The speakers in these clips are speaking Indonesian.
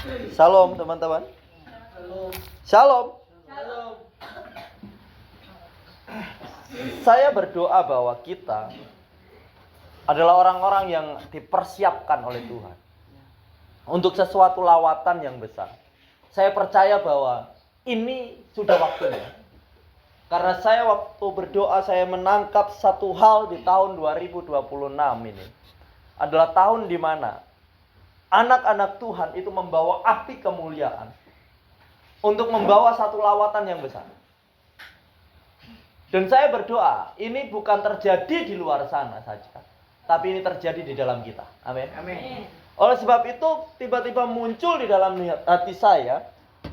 Shalom teman-teman. Shalom. Saya berdoa bahwa kita adalah orang-orang yang dipersiapkan oleh Tuhan untuk sesuatu lawatan yang besar. Saya percaya bahwa ini sudah waktunya. Karena saya waktu berdoa saya menangkap satu hal di tahun 2026 ini. Adalah tahun di mana anak-anak Tuhan itu membawa api kemuliaan untuk membawa satu lawatan yang besar. Dan saya berdoa, ini bukan terjadi di luar sana saja, tapi ini terjadi di dalam kita. Amin. Amin. Oleh sebab itu, tiba-tiba muncul di dalam hati saya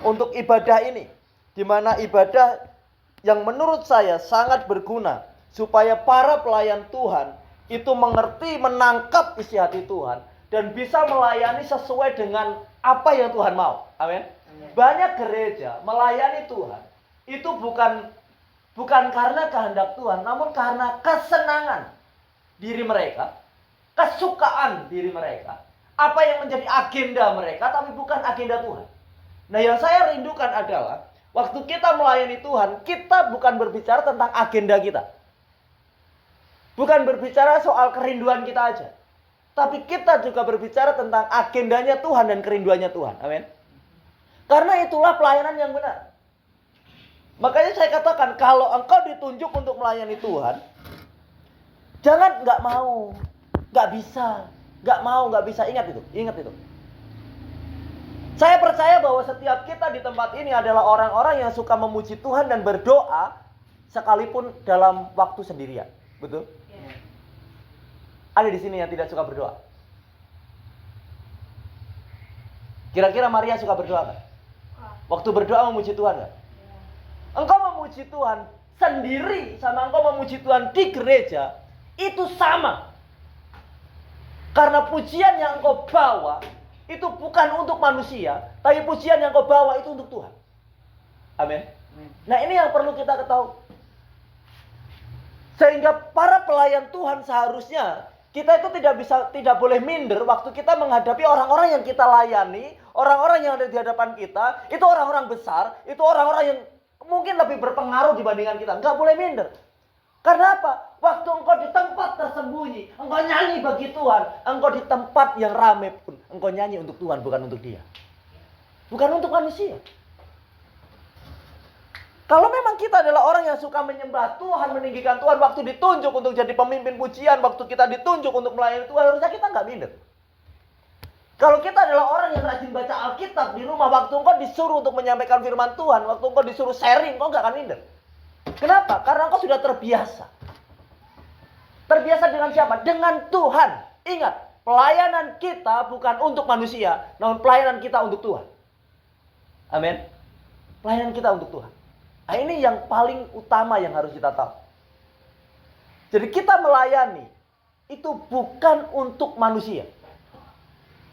untuk ibadah ini, di mana ibadah yang menurut saya sangat berguna supaya para pelayan Tuhan itu mengerti, menangkap isi hati Tuhan dan bisa melayani sesuai dengan apa yang Tuhan mau. Amin. Banyak gereja melayani Tuhan itu bukan karena kehendak Tuhan, namun karena kesenangan diri mereka, kesukaan diri mereka, apa yang menjadi agenda mereka, tapi bukan agenda Tuhan. Nah, yang saya rindukan adalah waktu kita melayani Tuhan, kita bukan berbicara tentang agenda kita. Bukan berbicara soal kerinduan kita aja. Tapi kita juga berbicara tentang agendanya Tuhan dan kerinduannya Tuhan. Amin. Karena itulah pelayanan yang benar. Makanya saya katakan, kalau engkau ditunjuk untuk melayani Tuhan, jangan nggak mau, nggak bisa, nggak mau, nggak bisa. Ingat itu. Saya percaya bahwa setiap kita di tempat ini adalah orang-orang yang suka memuji Tuhan dan berdoa sekalipun dalam waktu sendirian. Betul? Ada di sini yang tidak suka berdoa. Kira-kira Maria suka berdoa nggak? Waktu berdoa memuji Tuhan nggak? Engkau memuji Tuhan sendiri sama engkau memuji Tuhan di gereja itu sama. Karena pujian yang engkau bawa itu bukan untuk manusia, tapi pujian yang engkau bawa itu untuk Tuhan. Amin. Nah, ini yang perlu kita ketahui. Sehingga para pelayan Tuhan seharusnya kita itu tidak boleh minder waktu kita menghadapi orang-orang yang kita layani, orang-orang yang ada di hadapan kita, itu orang-orang besar, itu orang-orang yang mungkin lebih berpengaruh dibandingkan kita. Enggak boleh minder. Karena apa? Waktu engkau di tempat tersembunyi, engkau nyanyi bagi Tuhan, engkau di tempat yang ramai pun, engkau nyanyi untuk Tuhan, bukan untuk dia. Bukan untuk manusia. Kalau memang kita adalah orang yang suka menyembah Tuhan, meninggikan Tuhan, waktu ditunjuk untuk jadi pemimpin pujian, waktu kita ditunjuk untuk melayani Tuhan, harusnya kita nggak minder. Kalau kita adalah orang yang rajin baca Alkitab di rumah, waktu engkau disuruh untuk menyampaikan firman Tuhan, waktu engkau disuruh sharing, engkau nggak akan minder. Kenapa? Karena engkau sudah terbiasa. Terbiasa dengan siapa? Dengan Tuhan. Ingat, pelayanan kita bukan untuk manusia, namun pelayanan kita untuk Tuhan. Amin. Pelayanan kita untuk Tuhan. Nah, ini yang paling utama yang harus kita tahu. Jadi kita melayani itu bukan untuk manusia.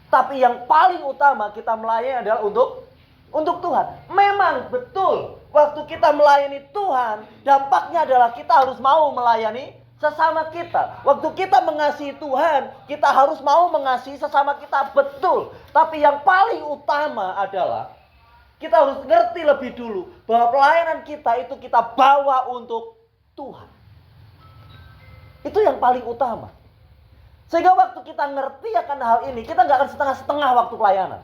Tapi yang paling utama kita melayani adalah untuk Tuhan. Memang betul, waktu kita melayani Tuhan, dampaknya adalah kita harus mau melayani sesama kita. Waktu kita mengasihi Tuhan, kita harus mau mengasihi sesama kita, betul. Tapi yang paling utama adalah kita harus ngerti lebih dulu bahwa pelayanan kita itu kita bawa untuk Tuhan. Itu yang paling utama. Sehingga waktu kita ngerti akan hal ini, kita nggak akan setengah-setengah waktu pelayanan.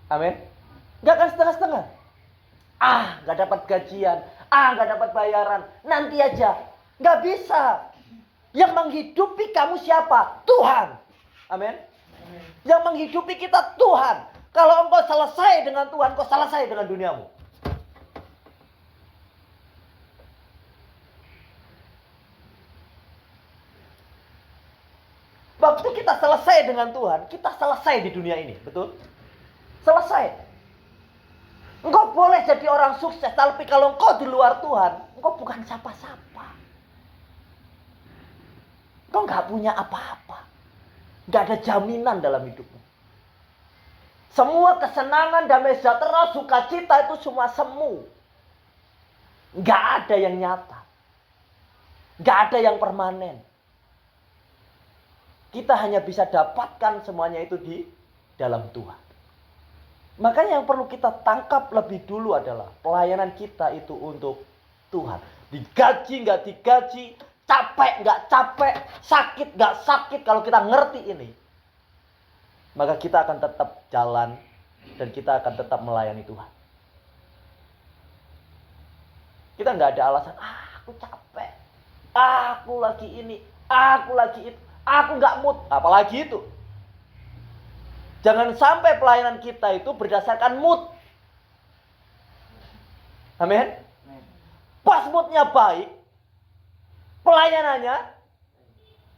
Amin. Nggak akan setengah-setengah. Nggak dapat gajian. Nggak dapat bayaran. Nanti aja. Nggak bisa. Yang menghidupi kamu siapa? Tuhan. Amin. Yang menghidupi kita Tuhan. Kalau engkau selesai dengan Tuhan, engkau selesai dengan duniamu. Waktu kita selesai dengan Tuhan, kita selesai di dunia ini. Betul? Selesai. Engkau boleh jadi orang sukses, tapi kalau engkau di luar Tuhan, engkau bukan siapa-siapa. Engkau nggak punya apa-apa. Nggak ada jaminan dalam hidupmu. Semua kesenangan, damai sejahtera, sukacita itu semua semu. Nggak ada yang nyata. Nggak ada yang permanen. Kita hanya bisa dapatkan semuanya itu di dalam Tuhan. Makanya yang perlu kita tangkap lebih dulu adalah pelayanan kita itu untuk Tuhan. Digaji nggak digaji, capek nggak capek, sakit nggak sakit, kalau kita ngerti ini, maka kita akan tetap jalan dan kita akan tetap melayani Tuhan. Kita nggak ada alasan, aku capek, aku lagi ini, aku lagi itu, aku nggak mood, apalagi itu. Jangan sampai pelayanan kita itu berdasarkan mood. Amin. Pas moodnya baik, pelayanannya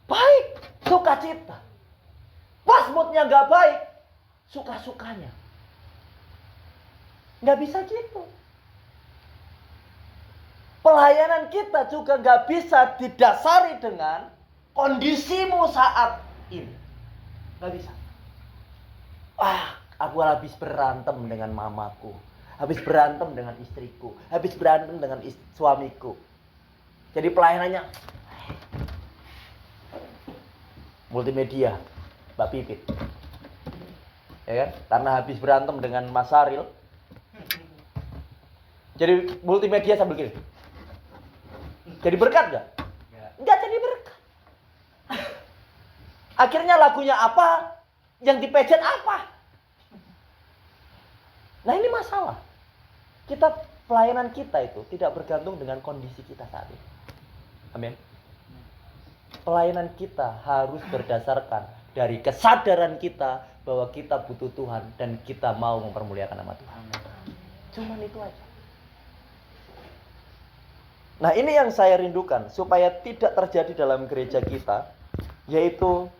baik, sukacita. Pas moodnya nggak baik, suka-sukanya. Nggak bisa gitu. Pelayanan kita juga nggak bisa didasari dengan kondisimu saat ini. Nggak bisa. Aku habis berantem dengan mamaku, habis berantem dengan istriku, habis berantem dengan suamiku. Jadi pelayanannya multimedia, Mbak Pipit. Ya kan? Karena habis berantem dengan Mas Saril. Jadi multimedia sambil gini. Jadi berkat gak? Enggak jadi berkat. Akhirnya lagunya apa? Yang dipejet apa? Nah ini masalah. Pelayanan kita itu tidak bergantung dengan kondisi kita saat ini. Amin. Pelayanan kita harus berdasarkan dari kesadaran kita bahwa kita butuh Tuhan dan kita mau mempermuliakan nama Tuhan. Cuman itu aja. Nah ini yang saya rindukan supaya tidak terjadi dalam gereja kita, yaitu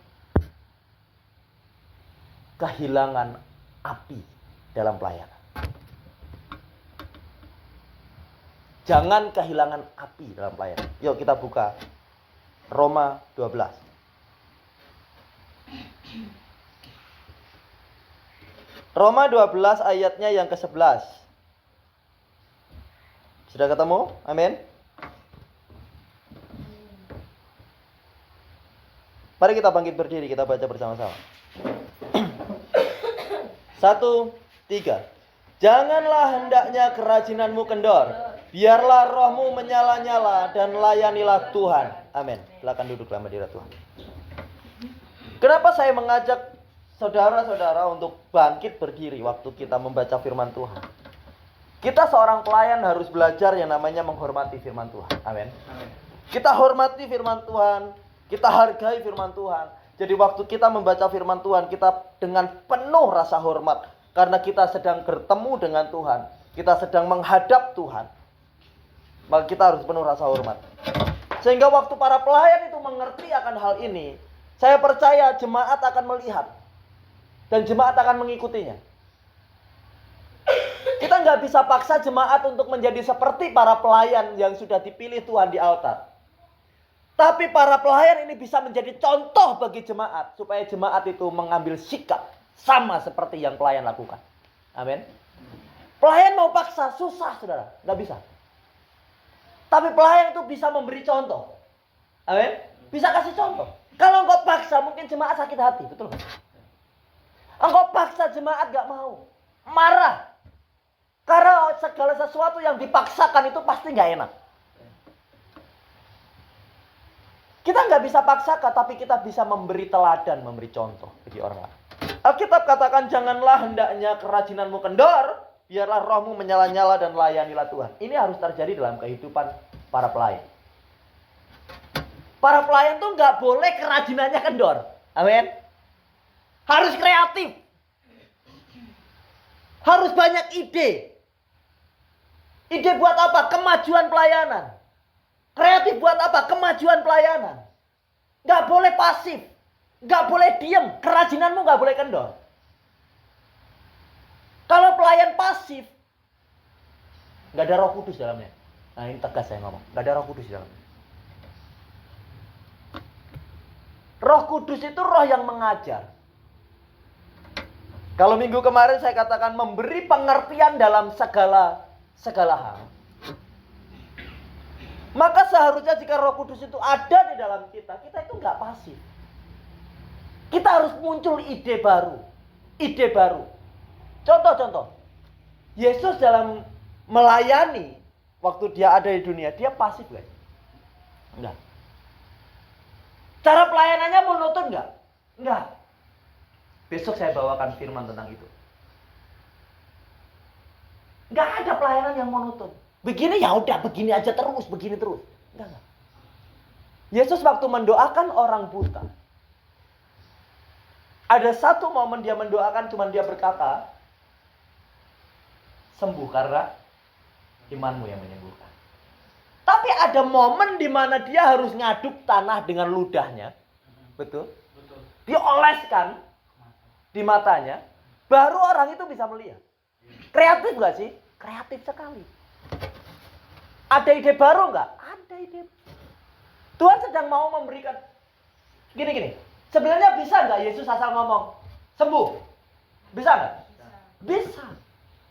kehilangan api dalam pelayanan. Jangan kehilangan api dalam pelayanan. Yuk kita buka Roma 12. Roma 12 ayatnya yang ke-11. Sudah ketemu? Amin. Mari kita bangkit berdiri, kita baca bersama-sama. 1, 3. Janganlah hendaknya kerajinanmu kendor, biarlah rohmu menyala-nyala dan layanilah Tuhan. Amin. Silakan duduk dalam hadirat Tuhan. Kenapa saya mengajak saudara-saudara untuk bangkit berdiri waktu kita membaca firman Tuhan? Kita seorang pelayan harus belajar yang namanya menghormati firman Tuhan. Amin. Kita hormati firman Tuhan, kita hargai firman Tuhan. Jadi waktu kita membaca firman Tuhan, kita dengan penuh rasa hormat. Karena kita sedang bertemu dengan Tuhan. Kita sedang menghadap Tuhan. Maka kita harus penuh rasa hormat. Sehingga waktu para pelayan itu mengerti akan hal ini, saya percaya jemaat akan melihat. Dan jemaat akan mengikutinya. Kita nggak bisa paksa jemaat untuk menjadi seperti para pelayan yang sudah dipilih Tuhan di altar. Tapi para pelayan ini bisa menjadi contoh bagi jemaat. Supaya jemaat itu mengambil sikap sama seperti yang pelayan lakukan. Amin. Pelayan mau paksa, susah saudara. Nggak bisa. Tapi pelayan itu bisa memberi contoh. Amin. Bisa kasih contoh. Kalau engkau paksa, mungkin jemaat sakit hati. Betul kan? Engkau paksa, jemaat nggak mau. Marah. Karena segala sesuatu yang dipaksakan itu pasti nggak enak. Kita nggak bisa paksakan, tapi kita bisa memberi teladan, memberi contoh bagi orang lain. Alkitab katakan, janganlah hendaknya kerajinanmu kendor, biarlah rohmu menyala-nyala dan layanilah Tuhan. Ini harus terjadi dalam kehidupan para pelayan. Para pelayan tuh nggak boleh kerajinannya kendor. Amin. Harus kreatif. Harus banyak ide. Ide buat apa? Kemajuan pelayanan. Kreatif buat apa? Kemajuan pelayanan. Nggak boleh pasif. Nggak boleh diem. Kerajinanmu nggak boleh kendor. Kalau pelayan pasif, nggak ada Roh Kudus dalamnya. Nah ini tegas saya ngomong. Nggak ada Roh Kudus di dalamnya. Roh Kudus itu roh yang mengajar. Kalau minggu kemarin saya katakan memberi pengertian dalam segala hal. Maka seharusnya jika Roh Kudus itu ada di dalam kita itu nggak pasif. Kita harus muncul ide baru. Contoh-contoh. Yesus dalam melayani waktu dia ada di dunia, dia pasif guys. Enggak. Cara pelayanannya monoton enggak? Enggak. Besok saya bawakan firman tentang itu. Enggak ada pelayanan yang monoton. Begini ya udah, begini aja terus, begini terus. Enggak. Yesus waktu mendoakan orang buta, ada satu momen dia mendoakan, cuman dia berkata, sembuh karena imanmu yang menyembuhkan. Tapi ada momen di mana dia harus ngaduk tanah dengan ludahnya. Betul? Betul. Dioleskan di matanya, baru orang itu bisa melihat. Kreatif gak sih? Kreatif sekali. Ada ide baru gak? Ada ide. Tuhan sedang mau memberikan gini. Sebenarnya bisa nggak Yesus asal ngomong sembuh? Bisa nggak? Bisa.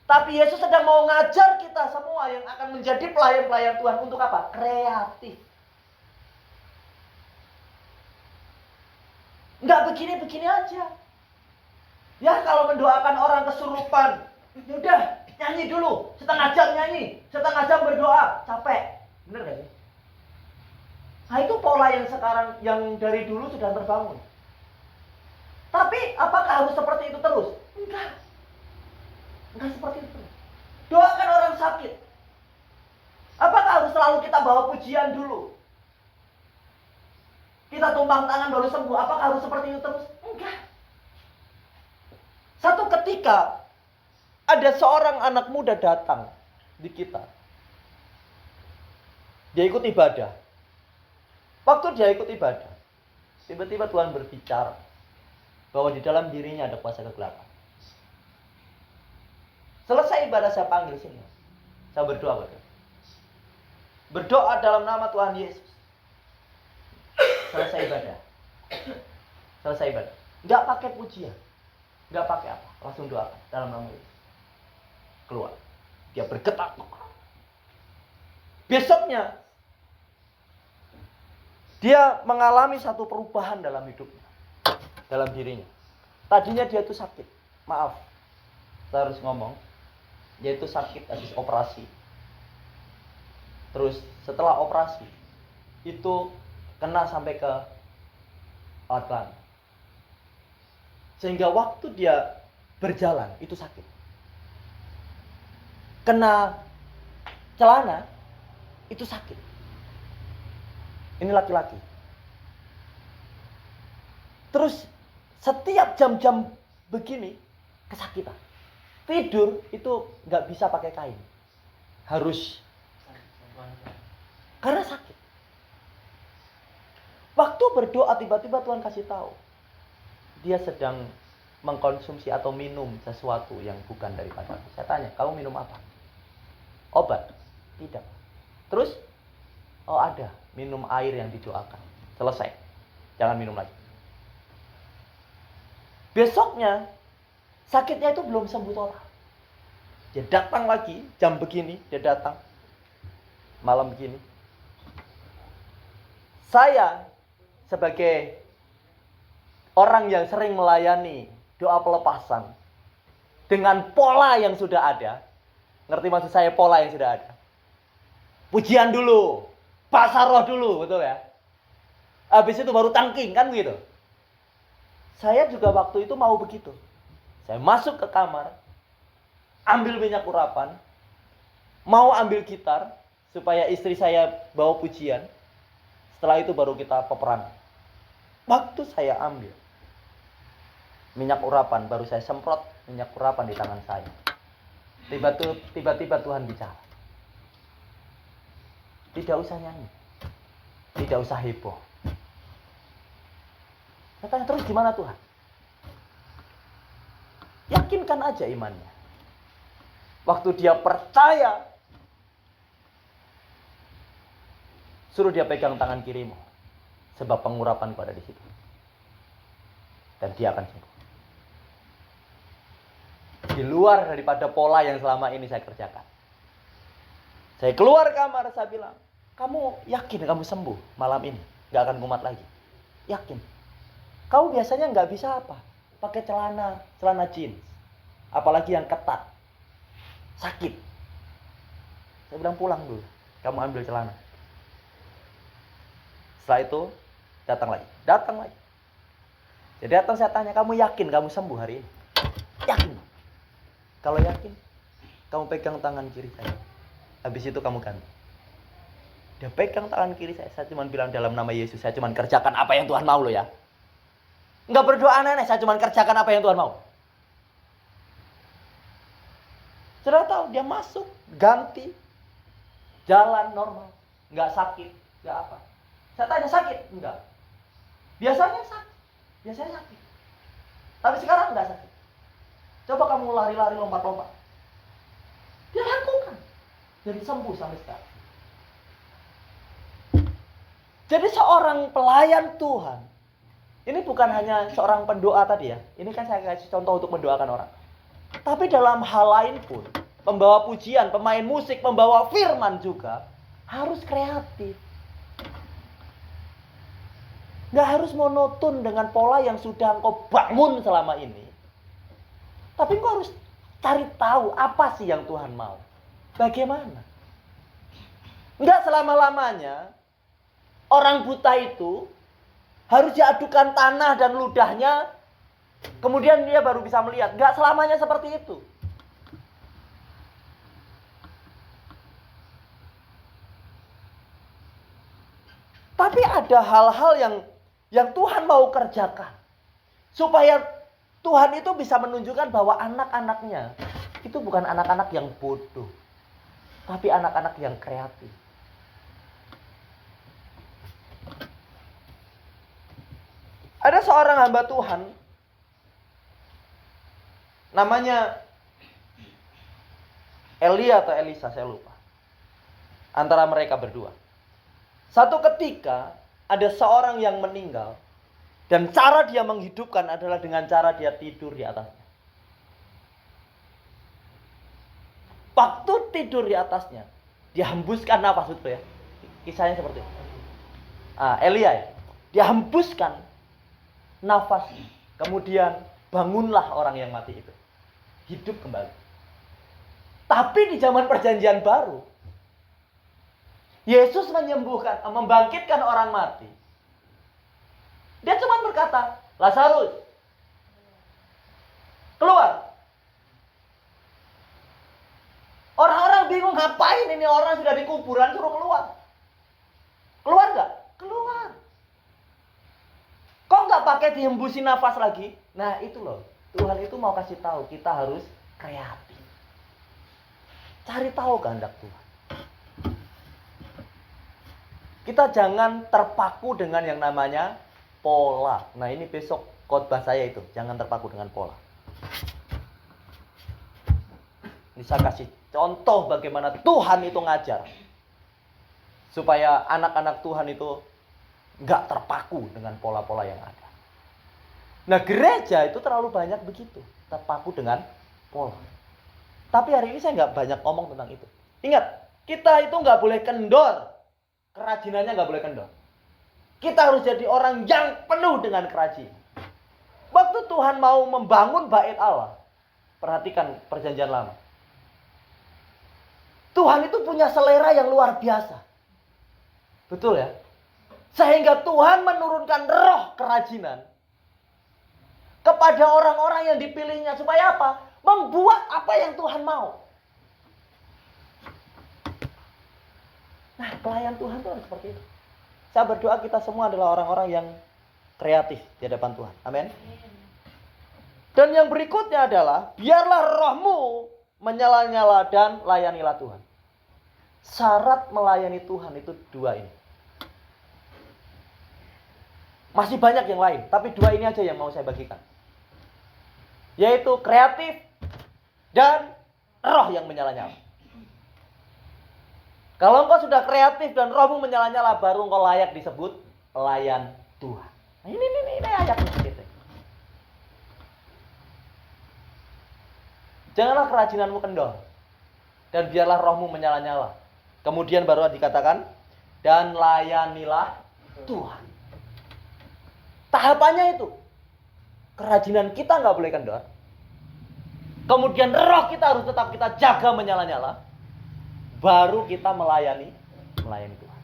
Tapi Yesus sedang mau ngajar kita semua yang akan menjadi pelayan-pelayan Tuhan untuk apa? Kreatif. Nggak begini-begini aja. Ya kalau mendoakan orang kesurupan, udah nyanyi dulu, setengah jam nyanyi, setengah jam berdoa, capek. Bener gak sih? Nah itu pola yang sekarang, yang dari dulu sudah terbangun. Tapi apakah harus seperti itu terus? Enggak. Enggak seperti itu. Doakan orang sakit. Apakah harus selalu kita bawa pujian dulu? Kita tumpang tangan baru sembuh. Apakah harus seperti itu terus? Enggak. Satu ketika ada seorang anak muda datang di kita. Dia ikut ibadah. Waktu dia ikut ibadah, tiba-tiba Tuhan berbicara bahwa di dalam dirinya ada kuasa kegelapan. Selesai ibadah saya panggil sini. Saya berdoa berdoa. Berdoa dalam nama Tuhan Yesus. Selesai ibadah. Selesai ibadah. Enggak pakai pujian. Enggak pakai apa. Langsung doa dalam nama Yesus. Keluar. Dia bergetak. Besoknya dia mengalami satu perubahan dalam hidupnya. Dalam dirinya. Tadinya dia itu sakit. Maaf. Saya harus ngomong. Dia itu sakit habis operasi. Terus setelah operasi. Itu kena sampai ke alat. Sehingga waktu dia berjalan itu sakit. Kena celana itu sakit. Ini laki-laki. Terus setiap jam-jam begini kesakitan. Tidur itu nggak bisa pakai kain. Harus. Karena sakit. Waktu berdoa tiba-tiba Tuhan kasih tahu. Dia sedang mengkonsumsi atau minum sesuatu yang bukan daripada aku. Saya tanya, kamu minum apa? Obat? Tidak. Terus? Oh ada, minum air yang didoakan. Selesai. Jangan minum lagi. Besoknya, sakitnya itu belum sembuh total. Dia datang lagi, jam begini, dia datang. Malam begini. Saya, sebagai orang yang sering melayani doa pelepasan, dengan pola yang sudah ada, ngerti maksud saya pola yang sudah ada? Pujian dulu. Pasar roh dulu, betul ya? Habis itu baru tangking, kan begitu? Saya juga waktu itu mau begitu. Saya masuk ke kamar, ambil minyak urapan, mau ambil gitar, supaya istri saya bawa pujian. Setelah itu baru kita peperangan. Waktu saya ambil minyak urapan, baru saya semprot minyak urapan di tangan saya. Tiba-tiba Tuhan bicara. Tidak usah nyanyi. Tidak usah heboh. Saya tanya terus gimana Tuhan? Yakinkan aja imannya. Waktu dia percaya, suruh dia pegang tangan kirimu. Sebab pengurapanku ada di situ. Dan dia akan sembuh. Di luar daripada pola yang selama ini saya kerjakan. Saya keluar kamar, saya bilang, kamu yakin kamu sembuh malam ini? Gak akan kumat lagi. Yakin. Kamu biasanya gak bisa apa? Pakai celana jeans. apalagi yang ketat, sakit. Saya bilang pulang dulu, kamu ambil celana. Setelah itu datang lagi. Jadi datang saya tanya, kamu yakin kamu sembuh hari ini? Yakin. Kalau yakin, kamu pegang tangan kiri saya. Habis itu kamu ganti. Dia pegang tangan kiri saya cuma bilang dalam nama Yesus, saya cuma kerjakan apa yang Tuhan mau loh ya. Enggak berdoa aneh-aneh, saya cuma kerjakan apa yang Tuhan mau. Sudah tahu, dia masuk, ganti, jalan normal, enggak sakit, enggak apa. Saya tanya sakit? Enggak. Biasanya sakit. Tapi sekarang enggak sakit. Coba kamu lari-lari, lompat-lompat. Dia lakukan. Jadi sembuh sampai sekarang. Jadi seorang pelayan Tuhan, ini bukan hanya seorang pendoa tadi ya. Ini kan saya kasih contoh untuk mendoakan orang. Tapi dalam hal lain pun, pembawa pujian, pemain musik, pembawa firman juga harus kreatif. Nggak harus monoton dengan pola yang sudah engkau bangun selama ini. Tapi engkau harus cari tahu apa sih yang Tuhan mau. Bagaimana? Nggak selama-lamanya orang buta itu harus diadukan tanah dan ludahnya, kemudian dia baru bisa melihat. Nggak selamanya seperti itu. Tapi ada hal-hal yang Tuhan mau kerjakan. Supaya Tuhan itu bisa menunjukkan bahwa anak-anaknya itu bukan anak-anak yang bodoh. Tapi anak-anak yang kreatif. Ada seorang hamba Tuhan, namanya Elia atau Elisa, saya lupa. Antara mereka berdua. Satu ketika ada seorang yang meninggal, dan cara dia menghidupkan adalah dengan cara dia tidur di atasnya. Waktu tidur di atasnya, dia hembuskan nafas, betul ya? Kisahnya seperti itu. Elia ya, dia hembuskan nafas, kemudian bangunlah orang yang mati itu, hidup kembali. Tapi di zaman perjanjian baru, Yesus menyembuhkan, membangkitkan orang mati. Dia cuma berkata, Lazarus, keluar. Orang-orang bingung, ngapain ini orang sudah di kuburan suruh keluar. Keluar nggak? Keluar. Kok nggak pakai dihembusin nafas lagi? Nah itu loh, Tuhan itu mau kasih tahu kita harus kreatif. Cari tahu kehendak Tuhan. Kita jangan terpaku dengan yang namanya pola. Nah ini besok khotbah saya itu, jangan terpaku dengan pola. Ini saya kasih contoh bagaimana Tuhan itu ngajar. Supaya anak-anak Tuhan itu nggak terpaku dengan pola-pola yang ada. Nah gereja itu terlalu banyak begitu, terpaku dengan pola. Tapi hari ini saya nggak banyak ngomong tentang itu. Ingat, kita itu nggak boleh kendor. Kerajinannya nggak boleh kendor. Kita harus jadi orang yang penuh dengan kerajinan. Waktu Tuhan mau membangun bait Allah, perhatikan perjanjian lama. Tuhan itu punya selera yang luar biasa. Betul ya? Sehingga Tuhan menurunkan roh kerajinan kepada orang-orang yang dipilihnya. Supaya apa? Membuat apa yang Tuhan mau. Nah, pelayan Tuhan itu harus seperti itu. Saya berdoa kita semua adalah orang-orang yang kreatif di hadapan Tuhan. Amin. Dan yang berikutnya adalah, biarlah rohmu menyala-nyala dan layanilah Tuhan. Syarat melayani Tuhan itu dua ini. Masih banyak yang lain, tapi dua ini aja yang mau saya bagikan. Yaitu kreatif dan roh yang menyala-nyala. Kalau engkau sudah kreatif dan rohmu menyala-nyala, baru engkau layak disebut pelayan Tuhan. Nah, ini ayatnya gitu. Janganlah kerajinanmu kendor, dan biarlah rohmu menyala-nyala. Kemudian baru dikatakan, dan layanilah Tuhan. Tahapannya itu, kerajinan kita nggak boleh kendor. kemudian roh kita harus tetap kita jaga menyala-nyala, baru kita melayani Tuhan.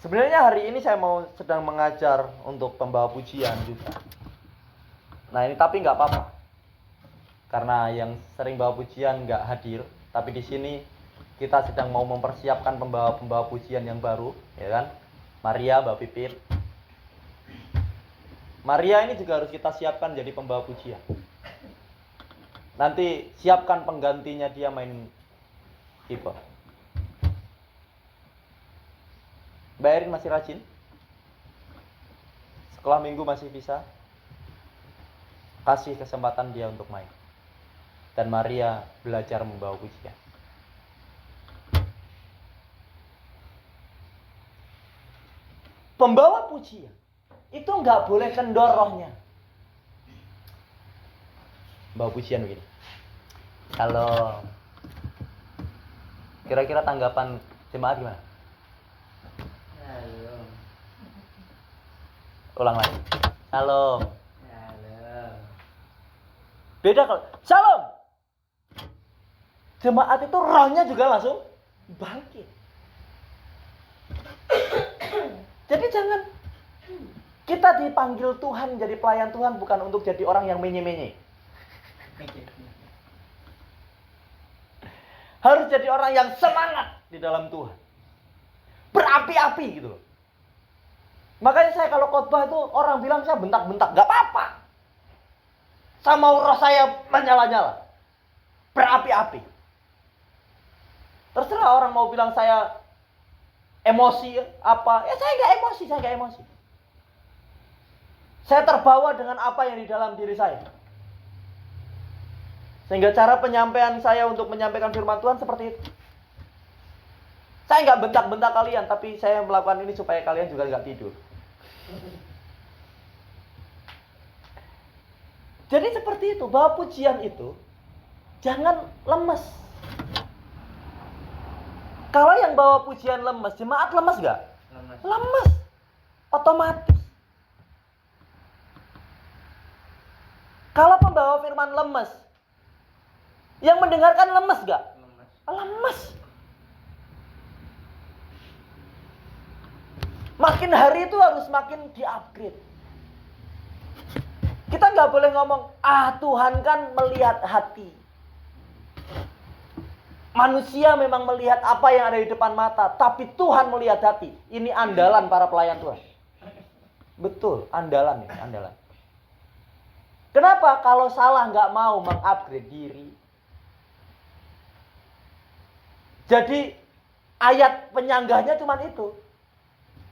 Sebenarnya hari ini saya sedang mengajar untuk pembawa pujian juga. Nah ini tapi nggak apa-apa, karena yang sering bawa pujian nggak hadir. Tapi di sini kita sedang mau mempersiapkan pembawa pujian yang baru, ya kan? Maria, Mbak Pipin. Maria ini juga harus kita siapkan jadi pembawa pujian. Nanti siapkan penggantinya dia main keyboard. Mbak Erin masih rajin? Sekolah minggu masih bisa? Kasih kesempatan dia untuk main. Dan Maria belajar membawa pujian. Pembawa pujian itu nggak boleh kendor rohnya. Bawa pujian begini. Kalau kira-kira tanggapan jemaat gimana? Halo. Ulang lagi. Shalom. Halo. Beda kalau shalom. Jemaat itu rohnya juga langsung bangkit. Jadi jangan, kita dipanggil Tuhan jadi pelayan Tuhan bukan untuk jadi orang yang menye-menye. Harus jadi orang yang semangat di dalam Tuhan. Berapi-api gitu loh. Makanya saya kalau khotbah itu orang bilang saya bentak-bentak, gak apa-apa. Saya mau roh saya menyala-nyala. Berapi-api. Terserah orang mau bilang saya emosi apa. Ya saya gak emosi. Saya terbawa dengan apa yang di dalam diri saya. Sehingga cara penyampaian saya untuk menyampaikan firman Tuhan seperti itu. Saya nggak bentak-bentak kalian, tapi saya melakukan ini supaya kalian juga nggak tidur. Jadi seperti itu, bahwa pujian itu jangan lemes. Kalau yang bawa pujian lemes, jemaat lemes nggak? Lemes. Otomatis. Kalau pembawa firman lemes, yang mendengarkan lemes nggak? Lemes. Makin hari itu harus makin di-upgrade. Kita nggak boleh ngomong, Tuhan kan melihat hati. Manusia memang melihat apa yang ada di depan mata, tapi Tuhan melihat hati. Ini andalan para pelayan Tuhan. Betul, andalan ini, andalan. Kenapa? Kalau salah nggak mau mengupgrade diri. Jadi ayat penyanggahnya cuma itu.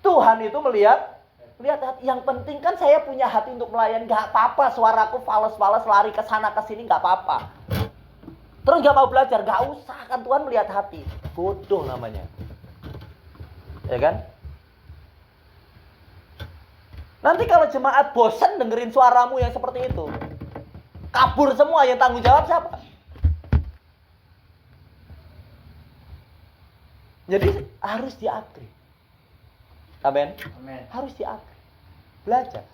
Tuhan itu melihat hati. Yang penting kan saya punya hati untuk melayani. Gak apa-apa suaraku fales-fales lari ke sana ke sini, gak apa-apa. Terus gak mau belajar, gak usah, kan Tuhan melihat hati. Bodoh namanya. Ya kan? Nanti kalau jemaat bosan dengerin suaramu yang seperti itu, kabur semua, yang tanggung jawab siapa? Jadi harus diupgrade. Amin. Harus diupgrade. Belajar.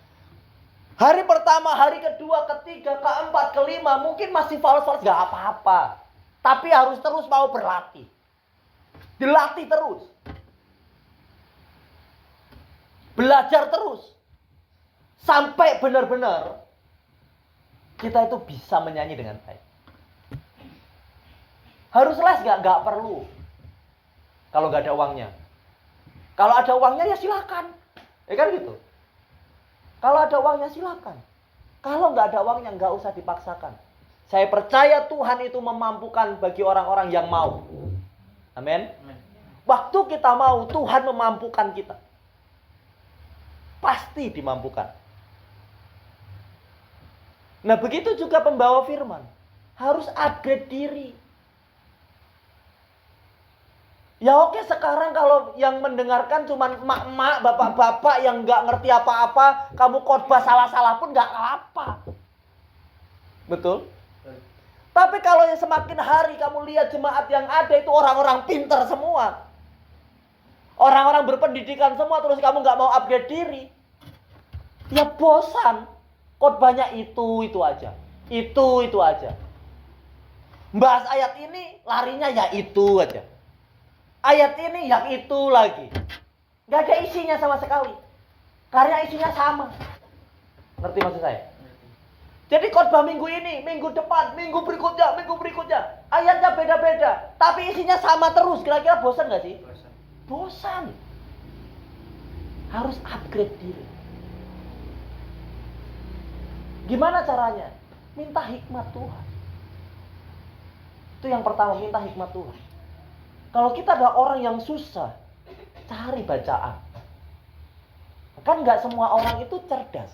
Hari pertama, hari kedua, ketiga, keempat, kelima, mungkin masih fals-fals, gak apa-apa. Tapi harus terus mau berlatih. Dilatih terus. Belajar terus. Sampai benar-benar kita itu bisa menyanyi dengan baik. Harus les gak? Gak perlu. Kalau gak ada uangnya. Kalau ada uangnya ya silakan. Ya kan gitu. Kalau ada uangnya silakan. Kalau nggak ada uangnya nggak usah dipaksakan. Saya percaya Tuhan itu memampukan bagi orang-orang yang mau. Amin. Waktu kita mau, Tuhan memampukan kita. Pasti dimampukan. Nah begitu juga pembawa firman. Harus upgrade diri. Ya oke, sekarang kalau yang mendengarkan cuma emak-emak, bapak-bapak yang nggak ngerti apa-apa, kamu khotbah salah-salah pun nggak apa. Betul? Tapi kalau yang semakin hari kamu lihat jemaat yang ada itu orang-orang pintar semua. Orang-orang berpendidikan semua, terus kamu nggak mau upgrade diri. Ya bosan. Khotbahnya itu aja. Itu aja. Bahas ayat ini, larinya ya itu aja. Ayat ini yang itu lagi. Gak ada isinya sama sekali. Karena isinya sama. Ngerti maksud saya? Jadi khotbah minggu ini, minggu depan, minggu berikutnya. Ayatnya beda-beda. Tapi isinya sama terus. Kira-kira bosan gak sih? Bosan. Harus upgrade diri. Gimana caranya? Minta hikmat Tuhan. Itu yang pertama, minta hikmat Tuhan. Kalau kita ada orang yang susah, cari bacaan. Kan gak semua orang itu cerdas.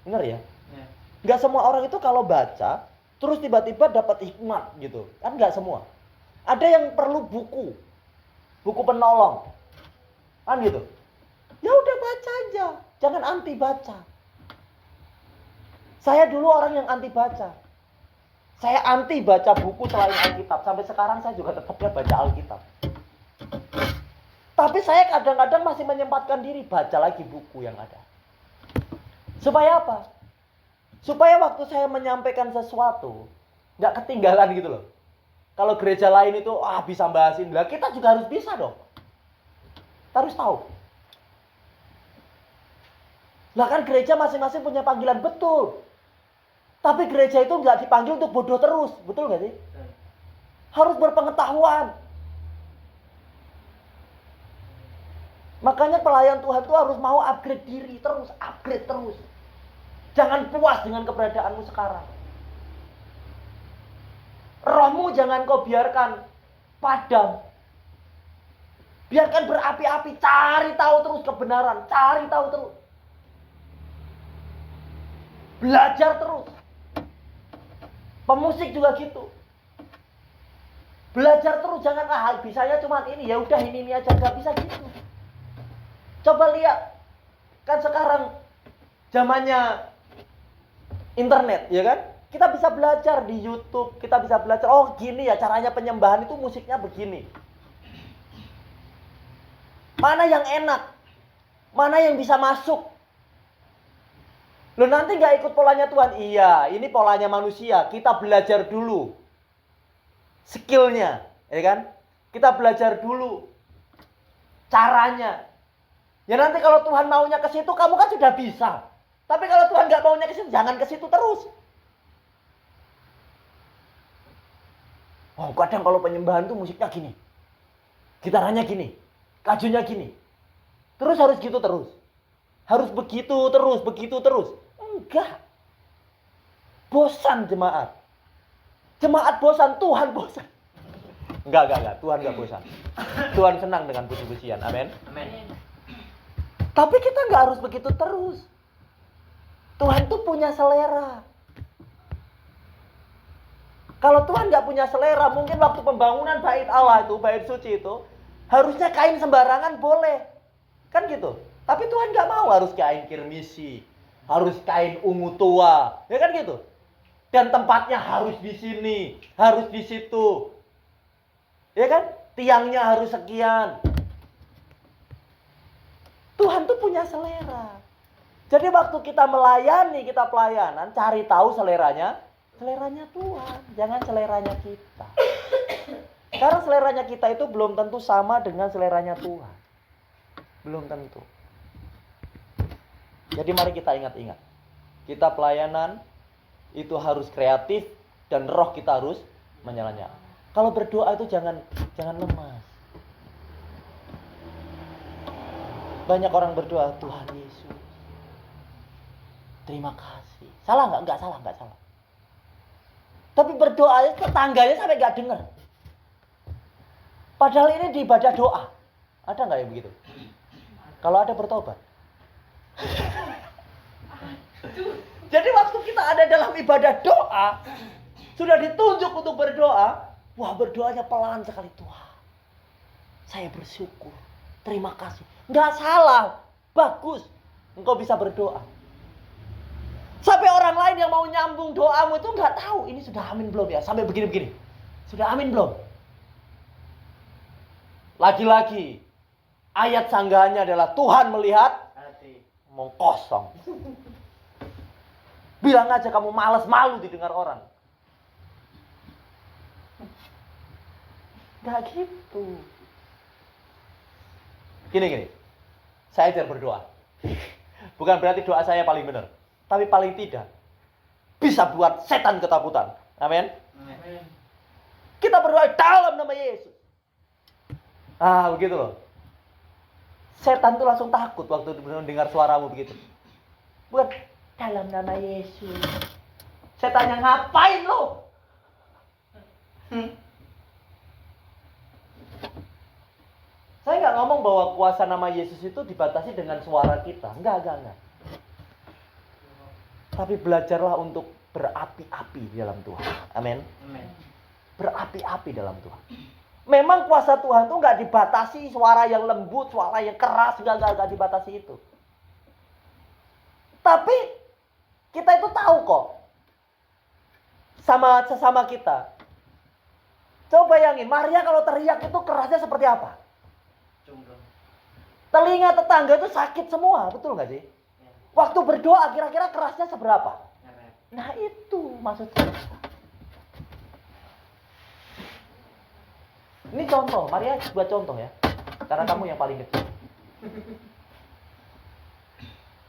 Bener ya? Gak semua orang itu kalau baca, terus tiba-tiba dapat hikmat gitu. Kan gak semua. Ada yang perlu buku. Buku penolong. Kan gitu. Ya udah baca aja. Jangan anti baca. Saya dulu orang yang anti baca. Saya anti baca buku selain Alkitab. Sampai sekarang saya juga tetapnya baca Alkitab. Tapi saya kadang-kadang masih menyempatkan diri baca lagi buku yang ada. Supaya apa? Supaya waktu saya menyampaikan sesuatu, nggak ketinggalan gitu loh. Kalau gereja lain itu, bisa bahasin. Lah kita juga harus bisa dong. Kita harus tahu. Lah kan gereja masing-masing punya panggilan, betul. Tapi gereja itu nggak dipanggil untuk bodoh terus, betul nggak sih? Harus berpengetahuan. Makanya pelayan Tuhan itu harus mau upgrade diri terus, upgrade terus. Jangan puas dengan keberadaanmu sekarang. Rohmu jangan kau biarkan padam. Biarkan berapi-api, cari tahu terus kebenaran, cari tahu terus. Belajar terus. Pemusik juga gitu. Belajar terus, jangan bisanya cuma ini, ya udah ini aja, nggak bisa gitu. Coba lihat, kan sekarang zamannya internet, ya kan? Kita bisa belajar di YouTube, kita bisa belajar, oh gini ya caranya penyembahan itu musiknya begini. Mana yang enak? Mana yang bisa masuk? Loh nanti gak ikut polanya Tuhan? Iya, ini polanya manusia. Kita belajar dulu skillnya, ya kan? Kita belajar dulu caranya. Ya nanti kalau Tuhan maunya ke situ, kamu kan sudah bisa. Tapi kalau Tuhan gak maunya ke situ, jangan ke situ terus. Oh, kadang kalau penyembahan tuh musiknya gini, gitarannya gini, kajunya gini. Terus harus gitu terus. Harus begitu terus. Enggak. Bosan jemaat. Jemaat bosan, Tuhan bosan. Enggak. Tuhan enggak bosan. Tuhan senang dengan puji-pujian. Amin. Tapi kita enggak harus begitu terus. Tuhan tuh punya selera. Kalau Tuhan enggak punya selera, mungkin waktu pembangunan bait Allah itu, bait suci itu, harusnya kain sembarangan boleh. Kan gitu. Tapi Tuhan enggak mau harus kain kirmisi. Harus kain ungu tua. Ya kan gitu. Dan tempatnya harus di sini. Harus di situ. Ya kan? Tiangnya harus sekian. Tuhan tuh punya selera. Jadi waktu kita melayani, kita pelayanan, cari tahu seleranya Tuhan. Jangan seleranya kita. Karena seleranya kita itu belum tentu sama dengan seleranya Tuhan. Belum tentu. Jadi mari kita ingat-ingat. Kita pelayanan itu harus kreatif dan roh kita harus menyala-nyala. Kalau berdoa itu jangan lemas. Banyak orang berdoa, Tuhan Yesus, terima kasih. Salah nggak? Nggak salah. Tapi berdoa tetangganya sampai nggak dengar. Padahal ini di ibadah doa. Ada nggak yang begitu? Kalau ada bertobat. Jadi waktu kita ada dalam ibadah doa, sudah ditunjuk untuk berdoa, wah berdoanya pelan sekali. Tuhan, saya bersyukur, terima kasih. Nggak salah, bagus, engkau bisa berdoa. Sampai orang lain yang mau nyambung doamu itu nggak tahu, ini sudah amin belum ya, sampai begini-begini. Sudah amin belum? Lagi-lagi, ayat sanggahannya adalah Tuhan melihat hati. Mau kosong. Bilang aja kamu malas, malu didengar orang. Gak gitu. Gini. Saya ajar berdoa. Bukan berarti doa saya paling benar. Tapi paling tidak bisa buat setan ketakutan. Amin. Kita berdoa dalam nama Yesus. Begitu loh. Setan tuh langsung takut waktu mendengar suaramu begitu. Bukan dalam nama Yesus. Setannya ngapain lo? Saya nggak ngomong bahwa kuasa nama Yesus itu dibatasi dengan suara kita. Enggak. Tapi belajarlah untuk berapi-api di dalam Tuhan. Amin. Berapi-api dalam Tuhan. Memang kuasa Tuhan itu nggak dibatasi suara yang lembut, suara yang keras, nggak dibatasi itu. Tapi kita itu tahu kok sama sesama kita. Coba bayangin, Maria kalau teriak itu kerasnya seperti apa? Telinga tetangga itu sakit semua, betul nggak sih? Waktu berdoa kira-kira kerasnya seberapa? Nah itu maksudnya. Ini contoh, Maria buat contoh ya. Karena kamu yang paling kecil.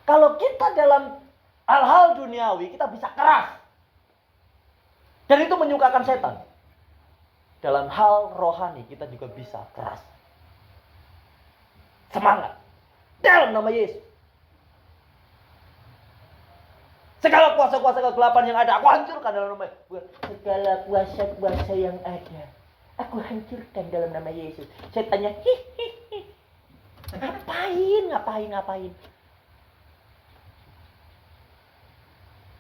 Kalau kita dalam hal-hal duniawi, kita bisa keras. Dan itu menyukakan setan. Dalam hal rohani, kita juga bisa keras. Semangat. Dalam nama Yesus. Segala kuasa-kuasa kegelapan yang ada, aku hancurkan dalam nama Yesus. Segala kuasa-kuasa yang ada, aku hancurkan dalam nama Yesus. Saya tanya, ngapain?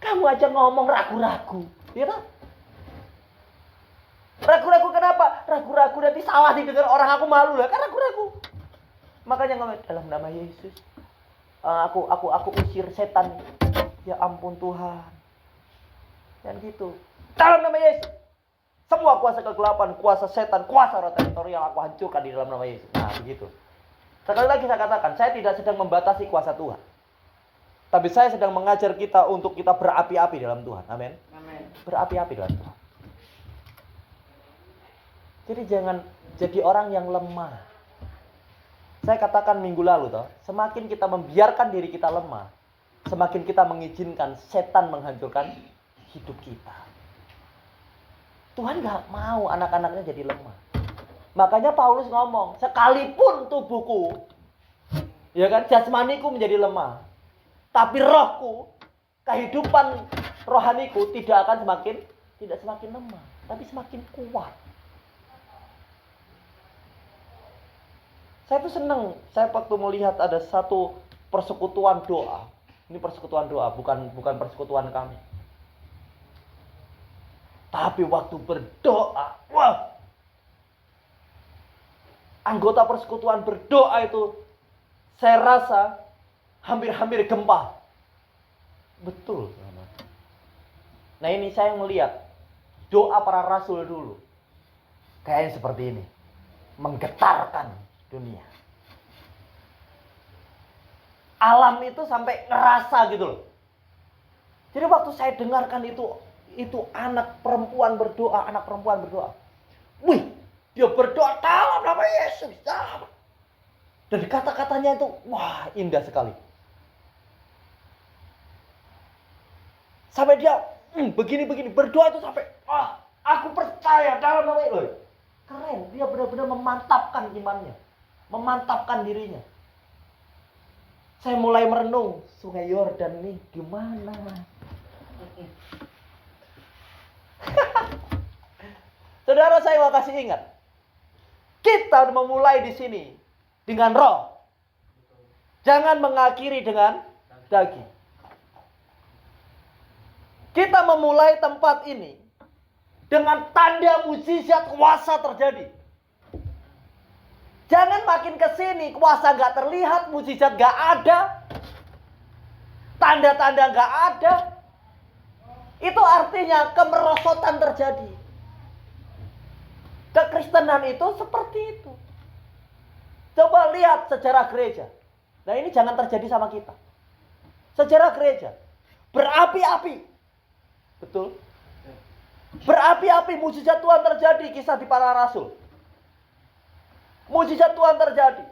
Kamu aja ngomong ragu-ragu, ya kan? Ragu-ragu kenapa? Ragu-ragu nanti salah didengar orang, aku malu lah, kan ragu-ragu. Makanya ngomong dalam nama Yesus. Aku usir setan. Ya ampun Tuhan. Dan gitu. Dalam nama Yesus. Semua kuasa kegelapan, kuasa setan, kuasa roh teritorial aku hancurkan di dalam nama Yesus. Nah, begitu. Sekali lagi saya katakan, saya tidak sedang membatasi kuasa Tuhan. Tapi saya sedang mengajar kita untuk kita berapi-api dalam Tuhan. Amin. Berapi-api dalam Tuhan. Jadi jangan jadi orang yang lemah. Saya katakan minggu lalu toh, semakin kita membiarkan diri kita lemah, semakin kita mengizinkan setan menghancurkan hidup kita. Tuhan gak mau anak-anaknya jadi lemah. Makanya Paulus ngomong, sekalipun tubuhku, ya kan, jasmaniku menjadi lemah, tapi rohku, kehidupan rohaniku tidak semakin lemah, tapi semakin kuat. Saya tuh senang, saya waktu melihat ada satu persekutuan doa. Ini persekutuan doa, bukan persekutuan kami. Tapi waktu berdoa, wah! Anggota persekutuan berdoa itu, saya rasa hampir gempa. Betul. Nah ini saya melihat doa para rasul dulu. Kayaknya seperti ini. Menggetarkan dunia. Alam itu sampai ngerasa gitu loh. Jadi waktu saya dengarkan itu anak perempuan berdoa. Wih, dia berdoa dalam nama Yesus. Dan kata-katanya itu, wah indah sekali. Sampai dia begini berdoa itu sampai, aku percaya dalam nama Yesus. Keren, dia benar-benar memantapkan imannya. Memantapkan dirinya. Saya mulai merenung, Sungai Yordan nih gimana? Saudara, saya mau kasih ingat. Kita memulai di sini dengan roh. Jangan mengakhiri dengan daging. Kita memulai tempat ini dengan tanda mukjizat kuasa terjadi. Jangan makin kesini kuasa gak terlihat, mukjizat gak ada, tanda-tanda gak ada. Itu artinya kemerosotan terjadi. Kekristenan itu seperti itu. Coba lihat sejarah gereja. Nah ini jangan terjadi sama kita. Sejarah gereja. Berapi-api. Betul? Berapi-api mujizat Tuhan terjadi, kisah di para rasul. Mujizat Tuhan terjadi.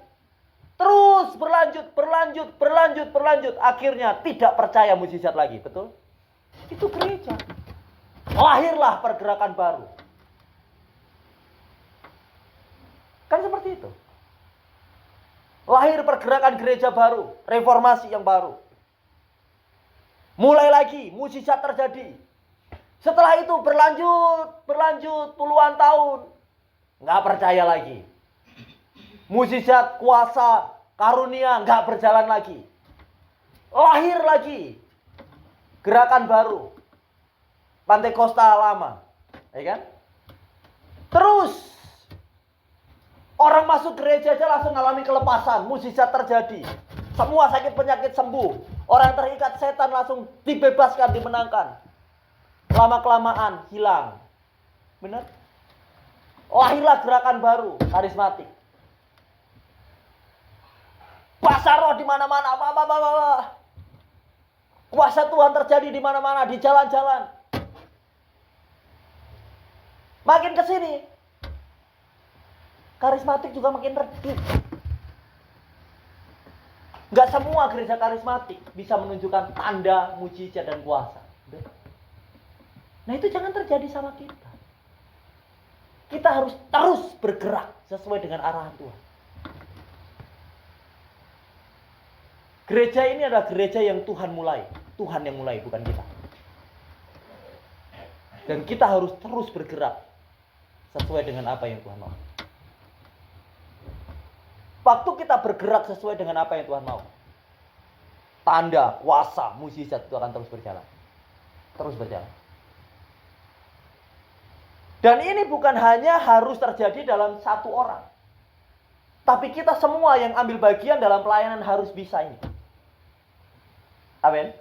Terus berlanjut. Akhirnya tidak percaya mujizat lagi. Betul? Itu gereja. Lahirlah pergerakan baru. Kan seperti itu. Lahir pergerakan gereja baru. Reformasi yang baru. Mulai lagi, mujizat terjadi. Setelah itu berlanjut puluhan tahun. Nggak percaya lagi. Mujizat, kuasa, karunia nggak berjalan lagi. Lahir lagi gerakan baru. Pantekosta lama. Ya kan? Terus orang masuk gereja aja langsung mengalami kelepasan. Mujizat terjadi. Semua sakit penyakit sembuh. Orang terikat setan langsung dibebaskan, dimenangkan. Lama-kelamaan hilang. Benar? Lahirlah gerakan baru, karismatik. Kuasa roh di mana-mana. Kuasa Tuhan terjadi di mana-mana, di jalan-jalan. Makin ke sini, karismatik juga makin redup. Enggak semua gereja karismatik bisa menunjukkan tanda, mujizat dan kuasa. Nah, itu jangan terjadi sama kita. Kita harus terus bergerak sesuai dengan arahan Tuhan. Gereja ini adalah gereja yang Tuhan mulai. Tuhan yang mulai, bukan kita. Dan kita harus terus bergerak sesuai dengan apa yang Tuhan mau. Waktu kita bergerak sesuai dengan apa yang Tuhan mau, tanda, kuasa, mujizat itu akan terus berjalan. Terus berjalan. Dan ini bukan hanya harus terjadi dalam satu orang. Tapi kita semua yang ambil bagian dalam pelayanan harus bisa ini. Amin.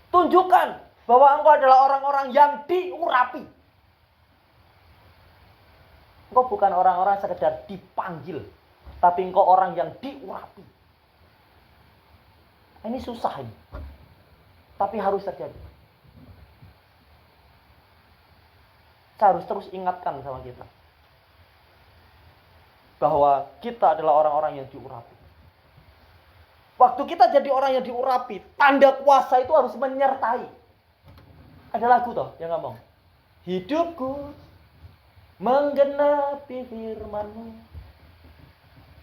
Tunjukkan bahwa engkau adalah orang-orang yang diurapi. Engkau bukan orang-orang sekedar dipanggil, tapi engkau orang yang diurapi. Ini susah ini. Tapi harus terjadi. Saya harus terus ingatkan sama kita. Bahwa kita adalah orang-orang yang diurapi. Waktu kita jadi orang yang diurapi, tanda kuasa itu harus menyertai. Ada lagu toh yang ngomong, hidupku menggenapi firman-Mu.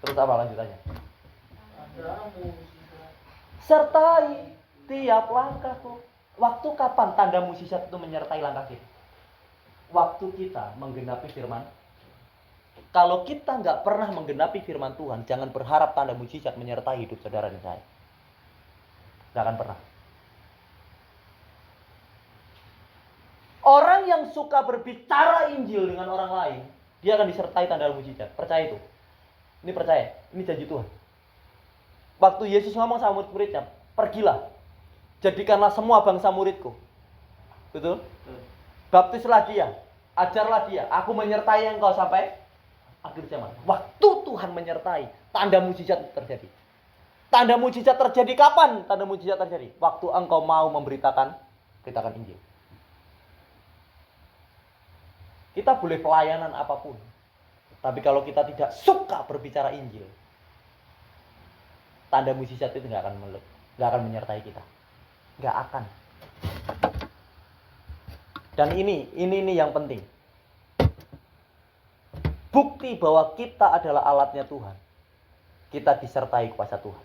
Terus apa lanjutannya? Sertai tiap langkahku. Waktu kapan tanda mujizat itu menyertai langkah kita? Waktu kita menggenapi firman. Kalau kita nggak pernah menggenapi firman Tuhan, jangan berharap tanda mujizat menyertai hidup saudara dan saya. Nggak akan pernah. Orang yang suka berbicara Injil dengan orang lain, dia akan disertai tanda mujizat. Percaya itu. Ini percaya. Ini janji Tuhan. Waktu Yesus ngomong sama murid-muridnya, pergilah, jadikanlah semua bangsa muridku. Betul? Baptislah dia, ajarlah dia, aku menyertai engkau sampai akhir zaman. Waktu Tuhan menyertai, tanda mujizat terjadi. Tanda mujizat terjadi kapan? Tanda mujizat terjadi waktu engkau mau beritakan Injil. Kita boleh pelayanan apapun, tapi kalau kita tidak suka berbicara Injil, tanda mujizat itu nggak akan menyertai kita, nggak akan. Dan ini yang penting. Bukti bahwa kita adalah alatnya Tuhan. Kita disertai kuasa Tuhan.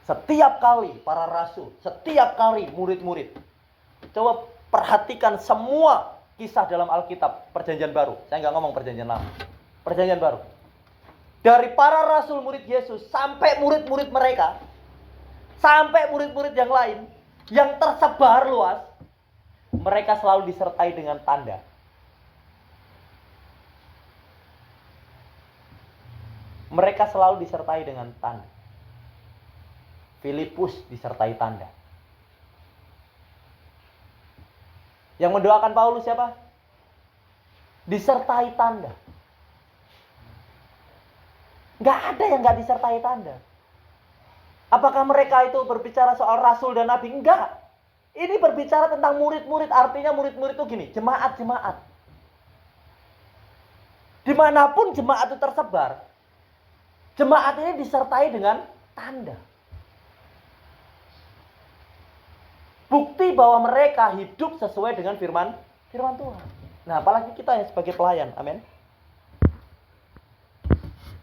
Setiap kali para rasul, setiap kali murid-murid. Coba perhatikan semua kisah dalam Alkitab Perjanjian Baru. Saya nggak ngomong Perjanjian Lama. Perjanjian Baru. Dari para rasul murid Yesus sampai murid-murid mereka, sampai murid-murid yang lain yang tersebar luas, mereka selalu disertai dengan tanda. Mereka selalu disertai dengan tanda. Filipus disertai tanda. Yang mendoakan Paulus siapa? Disertai tanda. Gak ada yang gak disertai tanda. Apakah mereka itu berbicara soal rasul dan nabi? Enggak. Ini berbicara tentang murid-murid. Artinya murid-murid itu gini, jemaat-jemaat. Dimanapun jemaat itu tersebar, jemaat ini disertai dengan tanda. Bukti bahwa mereka hidup sesuai dengan firman Tuhan. Nah, apalagi kita yang sebagai pelayan. Amin.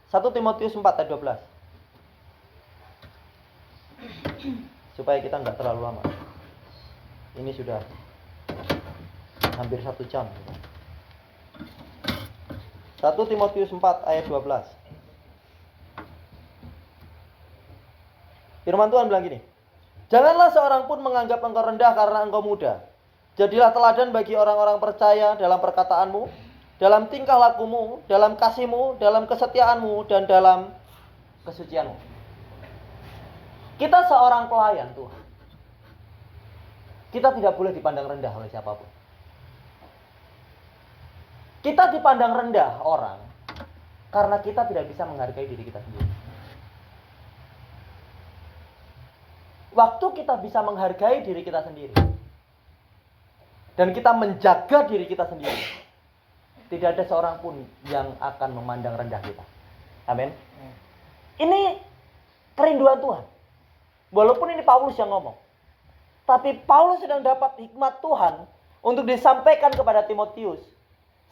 1 Timotius 4 ayat 12. Supaya kita nggak terlalu lama. Ini sudah hampir 1 jam. 1 Timotius 4 ayat 12. Firman Tuhan bilang gini. Janganlah seorang pun menganggap engkau rendah karena engkau muda. Jadilah teladan bagi orang-orang percaya dalam perkataanmu, dalam tingkah lakumu, dalam kasihmu, dalam kesetiaanmu, dan dalam kesucianmu. Kita seorang pelayan Tuhan. Kita tidak boleh dipandang rendah oleh siapapun. Kita dipandang rendah orang karena kita tidak bisa menghargai diri kita sendiri. Waktu kita bisa menghargai diri kita sendiri dan kita menjaga diri kita sendiri, tidak ada seorang pun yang akan memandang rendah kita. Amin. Ini kerinduan Tuhan. Walaupun ini Paulus yang ngomong, tapi Paulus sedang dapat hikmat Tuhan untuk disampaikan kepada Timotius,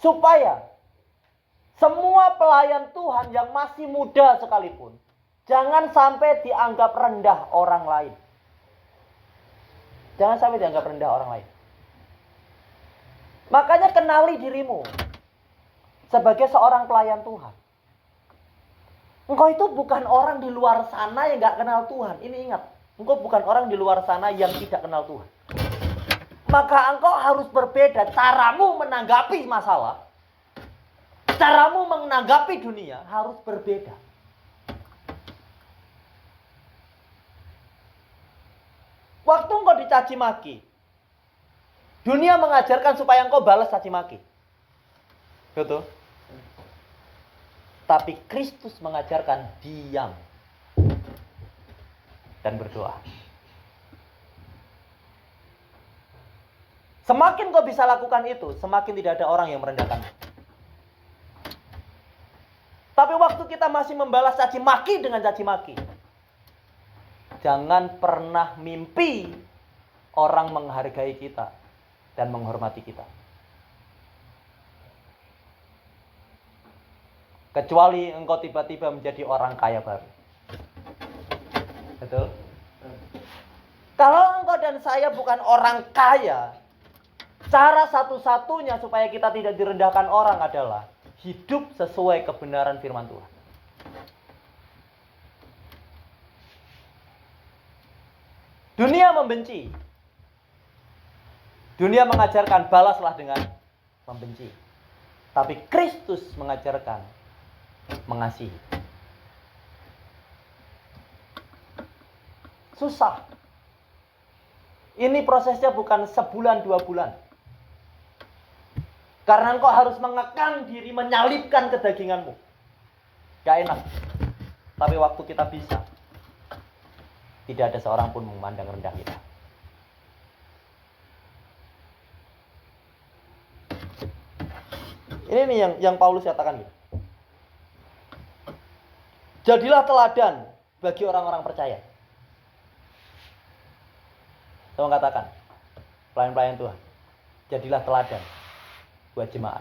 supaya semua pelayan Tuhan yang masih muda sekalipun jangan sampai dianggap rendah orang lain. Jangan sampai dianggap rendah orang lain. Makanya kenali dirimu sebagai seorang pelayan Tuhan. Engkau itu bukan orang di luar sana yang gak kenal Tuhan. Ini ingat, engkau bukan orang di luar sana yang tidak kenal Tuhan. Maka engkau harus berbeda. Caramu menanggapi masalah, caramu menanggapi dunia harus berbeda. Waktu engkau dicaci maki, dunia mengajarkan supaya engkau balas caci maki. Betul? Tapi Kristus mengajarkan diam dan berdoa. Semakin kau bisa lakukan itu, semakin tidak ada orang yang merendahkanmu. Tapi waktu kita masih membalas caci maki dengan caci maki, jangan pernah mimpi orang menghargai kita dan menghormati kita. Kecuali engkau tiba-tiba menjadi orang kaya baru. Betul? Kalau engkau dan saya bukan orang kaya, cara satu-satunya supaya kita tidak direndahkan orang adalah hidup sesuai kebenaran firman Tuhan. Dunia membenci. Dunia mengajarkan balaslah dengan membenci. Tapi Kristus mengajarkan mengasihi. Susah. Ini prosesnya bukan sebulan 2 bulan. Karena engkau harus mengekang diri, menyalipkan kedaginganmu. Gak enak. Tapi waktu kita bisa, tidak ada seorang pun memandang rendah kita. Ini nih yang Paulus katakan gitu. Jadilah teladan bagi orang-orang percaya. Saya mengatakan, pelayan-pelayan Tuhan, jadilah teladan buat jemaat.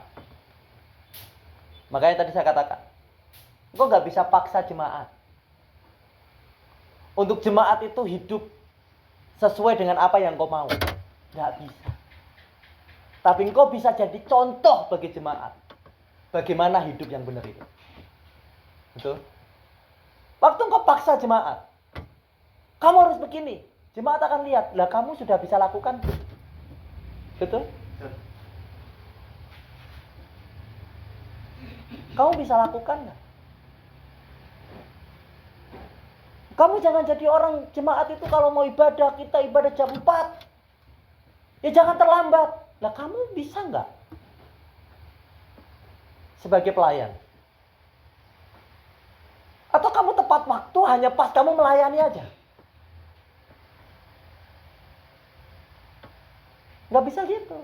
Makanya tadi saya katakan, engkau gak bisa paksa jemaat. Untuk jemaat itu hidup sesuai dengan apa yang engkau mau. Gak bisa. Tapi engkau bisa jadi contoh bagi jemaat. Bagaimana hidup yang benar itu. Betul? Waktu engkau paksa jemaat, kamu harus begini. Jemaat akan lihat, lah kamu sudah bisa lakukan. Betul? Kamu bisa lakukan nggak? Kamu jangan jadi orang jemaat itu kalau mau ibadah, kita ibadah jam 4. Ya jangan terlambat. Lah kamu bisa nggak? Sebagai pelayan. Atau kamu tepat waktu hanya pas kamu melayani aja. Nggak bisa gitu.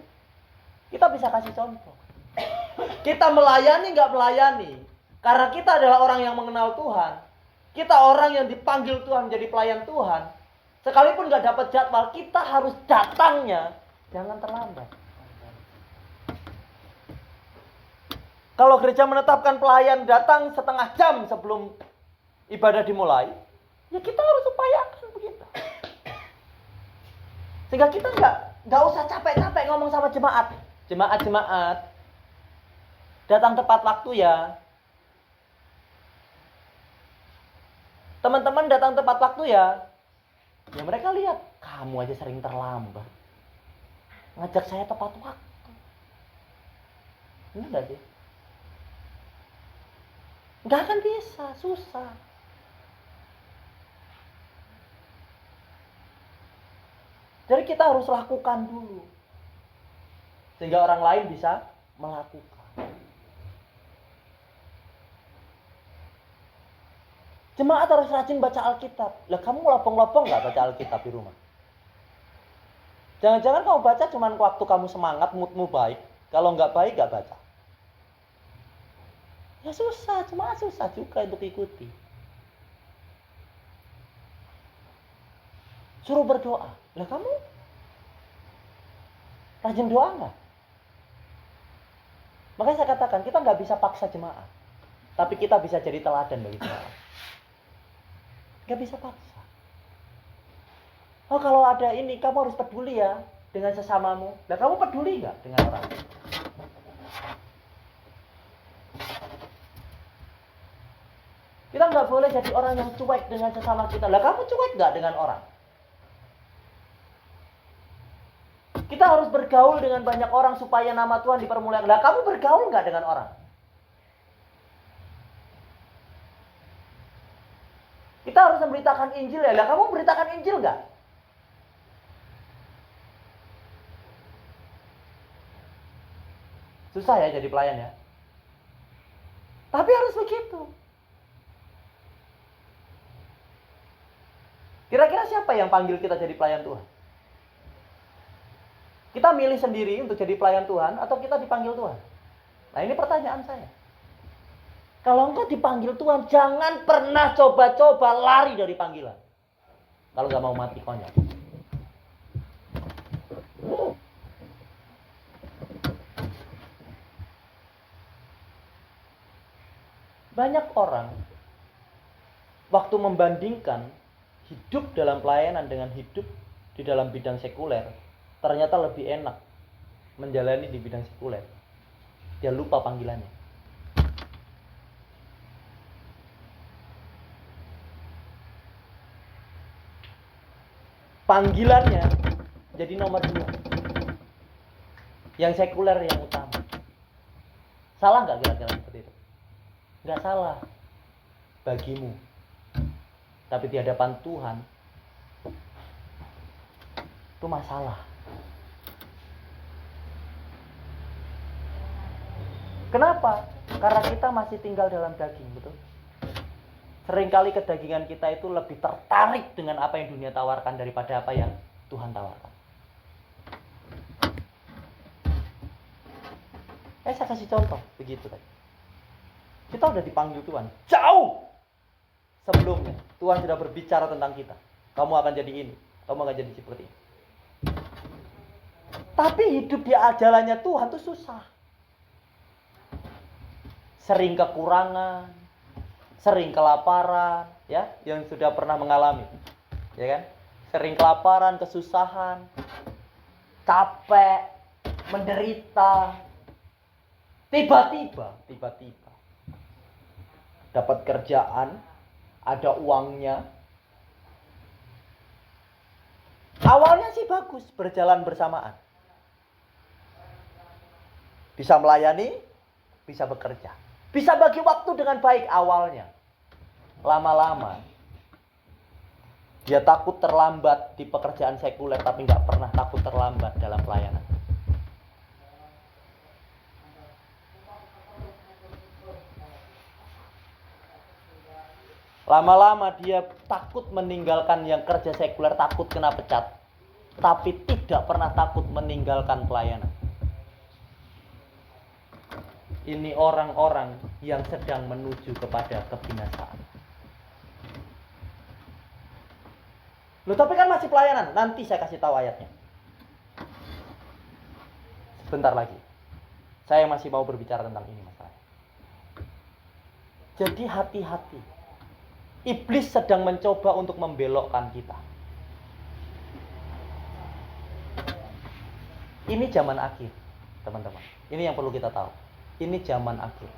Kita bisa kasih contoh. Kita melayani nggak melayani. Karena kita adalah orang yang mengenal Tuhan. Kita orang yang dipanggil Tuhan jadi pelayan Tuhan. Sekalipun nggak dapat jadwal, kita harus datangnya. Jangan terlambat. Kalau gereja menetapkan pelayan datang setengah jam sebelum ibadah dimulai, ya kita harus upayakan begitu. Sehingga kita nggak usah capek-capek ngomong sama jemaat. Jemaat, datang tepat waktu ya. Teman-teman datang tepat waktu ya. Ya mereka lihat, kamu aja sering terlambat. Ngajak saya tepat waktu. Enggak deh. Nggak akan bisa, susah. Jadi kita harus lakukan dulu. Sehingga orang lain bisa melakukan. Jemaat harus rajin baca Alkitab. Lah kamu lopong-lopong nggak baca Alkitab di rumah? Jangan-jangan kamu baca cuma waktu kamu semangat, moodmu baik. Kalau nggak baik, nggak baca. Ya susah, cuma susah juga untuk ikuti. Suruh berdoa. Lah kamu rajin doa nggak? Makanya saya katakan, kita nggak bisa paksa jemaat. Tapi kita bisa jadi teladan bagi jemaat. Nggak bisa paksa. Oh kalau ada ini, kamu harus peduli ya dengan sesamamu. Lah kamu peduli nggak dengan orang? Kita nggak boleh jadi orang yang cuek dengan sesama kita. Lah kamu cuek nggak dengan orang? Kita harus bergaul dengan banyak orang supaya nama Tuhan dipermuliakan. Lah kamu bergaul nggak dengan orang? Kita harus memberitakan Injil ya. Lah kamu memberitakan Injil nggak? Susah ya jadi pelayan ya. Tapi harus begitu. Kira-kira siapa yang panggil kita jadi pelayan Tuhan? Kita milih sendiri untuk jadi pelayan Tuhan atau kita dipanggil Tuhan? Nah ini pertanyaan saya. Kalau engkau dipanggil Tuhan, jangan pernah coba-coba lari dari panggilan. Kalau nggak mau mati konyol. Banyak orang waktu membandingkan hidup dalam pelayanan dengan hidup di dalam bidang sekuler, ternyata lebih enak menjalani di bidang sekuler. Dia lupa panggilannya. Panggilannya jadi nomor 2. Yang sekuler yang utama. Salah nggak kira-kira seperti itu? Nggak salah bagimu. Tapi di hadapan Tuhan itu masalah. Kenapa? Karena kita masih tinggal dalam daging, betul? Seringkali kedagingan kita itu lebih tertarik dengan apa yang dunia tawarkan daripada apa yang Tuhan tawarkan. Saya kasih contoh begitu tadi. Kita udah dipanggil Tuhan jauh sebelumnya. Tuhan sudah berbicara tentang kita. Kamu akan jadi ini, kamu akan jadi seperti ini. Tapi hidup di jalannya Tuhan itu susah. Sering kekurangan, sering kelaparan, ya, yang sudah pernah mengalami, ya kan? Sering kelaparan, kesusahan, capek, menderita. Tiba-tiba dapat kerjaan, ada uangnya. Awalnya sih bagus, berjalan bersamaan. Bisa melayani, bisa bekerja. Bisa bagi waktu dengan baik awalnya. Lama-lama dia takut terlambat di pekerjaan sekuler, tapi nggak pernah takut terlambat dalam pelayanan. Lama-lama dia takut meninggalkan yang kerja sekuler, takut kena pecat. tapi tidak pernah takut meninggalkan pelayanan. Ini orang-orang yang sedang menuju kepada kebinasaan. Loh, tapi kan masih pelayanan. Nanti saya kasih tahu ayatnya. Sebentar lagi. Saya masih mau berbicara tentang ini masalahnya. Jadi hati-hati. Iblis sedang mencoba untuk membelokkan kita. Ini zaman akhir, teman-teman. Ini yang perlu kita tahu. Ini zaman akhir.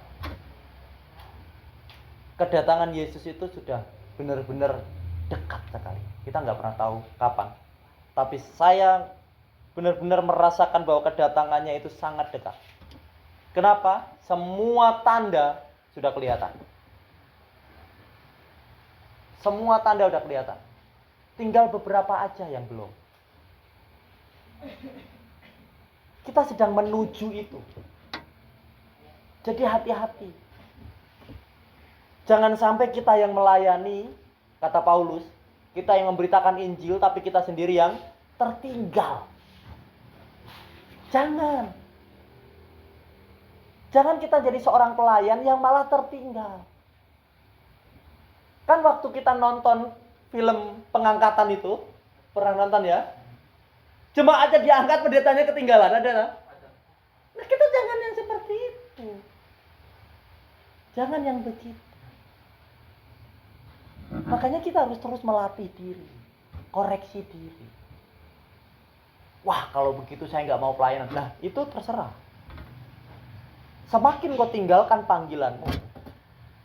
Kedatangan Yesus itu sudah benar-benar dekat sekali. Kita nggak pernah tahu kapan. Tapi saya benar-benar merasakan bahwa kedatangannya itu sangat dekat. Kenapa? Semua tanda sudah kelihatan. Semua tanda sudah kelihatan. Tinggal beberapa aja yang belum. Kita sedang menuju itu. Jadi hati-hati. Jangan sampai kita yang melayani, kata Paulus, kita yang memberitakan Injil, tapi kita sendiri yang tertinggal. Jangan. Jangan kita jadi seorang pelayan yang malah tertinggal. Kan waktu kita nonton film pengangkatan itu, pernah nonton ya? Jemaatnya diangkat, pendetanya ketinggalan, ada tak? Nah, kita jangan yang seperti itu. Jangan yang begitu. Makanya kita harus terus melatih diri, koreksi diri. Wah, kalau begitu saya nggak mau pelayanan. Nah, itu terserah. Semakin kau tinggalkan panggilanmu,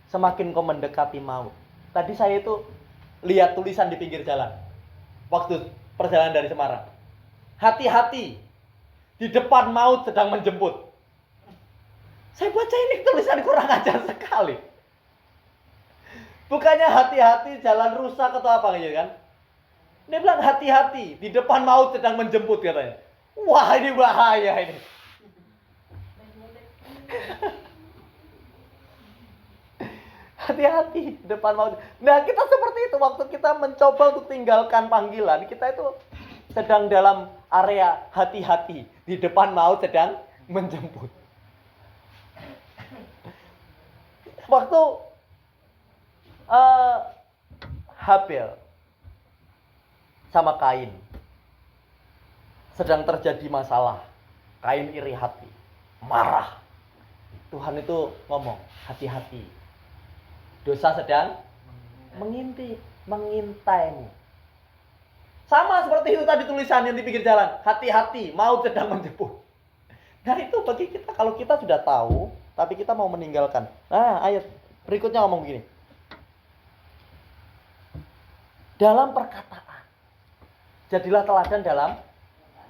semakin kau mendekati maut. Tadi saya itu lihat tulisan di pinggir jalan waktu perjalanan dari Semarang. Hati-hati, di depan maut sedang menjemput. Saya baca ini tulisan kurang ajar sekali. Bukannya hati-hati jalan rusak atau apa gitu kan. Dia bilang hati-hati, di depan maut sedang menjemput katanya. Wah, ini bahaya ini. Hati-hati di depan maut. Nah, kita seperti itu waktu kita mencoba untuk tinggalkan panggilan, kita itu sedang dalam area hati-hati, di depan maut sedang menjemput. Waktu Habel sama Kain sedang terjadi masalah, Kain iri hati, marah. Tuhan itu ngomong, hati-hati. Dosa sedang mengintaimu. Sama seperti itu tadi tulisan yang di pinggir jalan. Hati-hati, maut sedang menjemput. Nah, itu bagi kita, kalau kita sudah tahu, tapi kita mau meninggalkan. Nah, ayat berikutnya ngomong begini. Dalam perkataan. Jadilah teladan dalam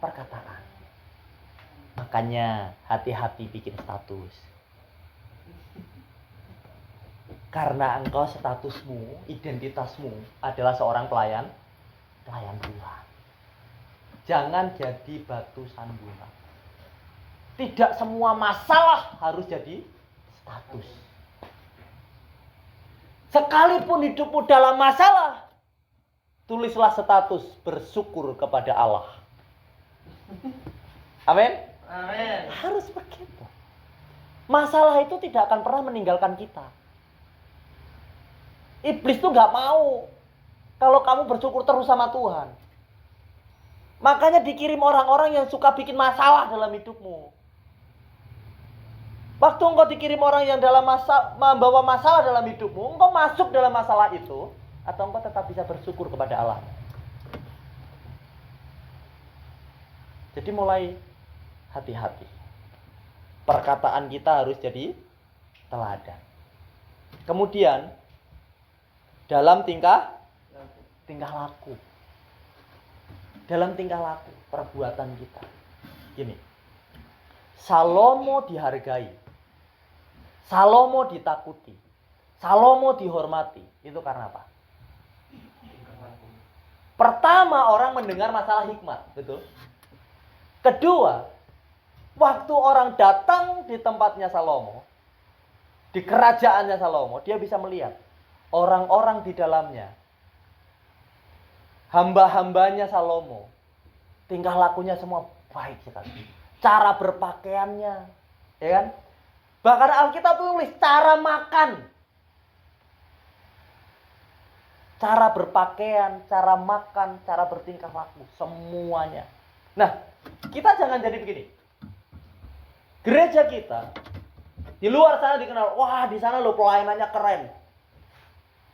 perkataan. Makanya hati-hati bikin status. Karena engkau statusmu, identitasmu adalah seorang pelayan Tuhan. Jangan jadi batu sandungan. Tidak semua masalah harus jadi status. Sekalipun hidupmu dalam masalah, tulislah status bersyukur kepada Allah. Amin. Amin. Harus begitu. Masalah itu tidak akan pernah meninggalkan kita. Iblis tuh gak mau kalau kamu bersyukur terus sama Tuhan. Makanya dikirim orang-orang yang suka bikin masalah dalam hidupmu. Waktu engkau dikirim orang yang membawa masalah dalam hidupmu, engkau masuk dalam masalah itu, atau engkau tetap bisa bersyukur kepada Allah. Jadi mulai hati-hati. Perkataan kita harus jadi teladan. Kemudian dalam tingkah laku. Dalam tingkah laku, perbuatan kita. Gini. Salomo dihargai. Salomo ditakuti. Salomo dihormati. Itu karena apa? Pertama, orang mendengar masalah hikmat, betul? Kedua, waktu orang datang di tempatnya Salomo, di kerajaannya Salomo, dia bisa melihat orang-orang di dalamnya, hamba-hambanya Salomo, tingkah lakunya semua baik sekali. Cara berpakaiannya, ya kan? Bahkan Alkitab tulis cara makan. Cara berpakaian, cara makan, cara bertingkah laku, semuanya. Nah, kita jangan jadi begini. Gereja kita di luar sana dikenal, wah di sana lo pelayanannya keren.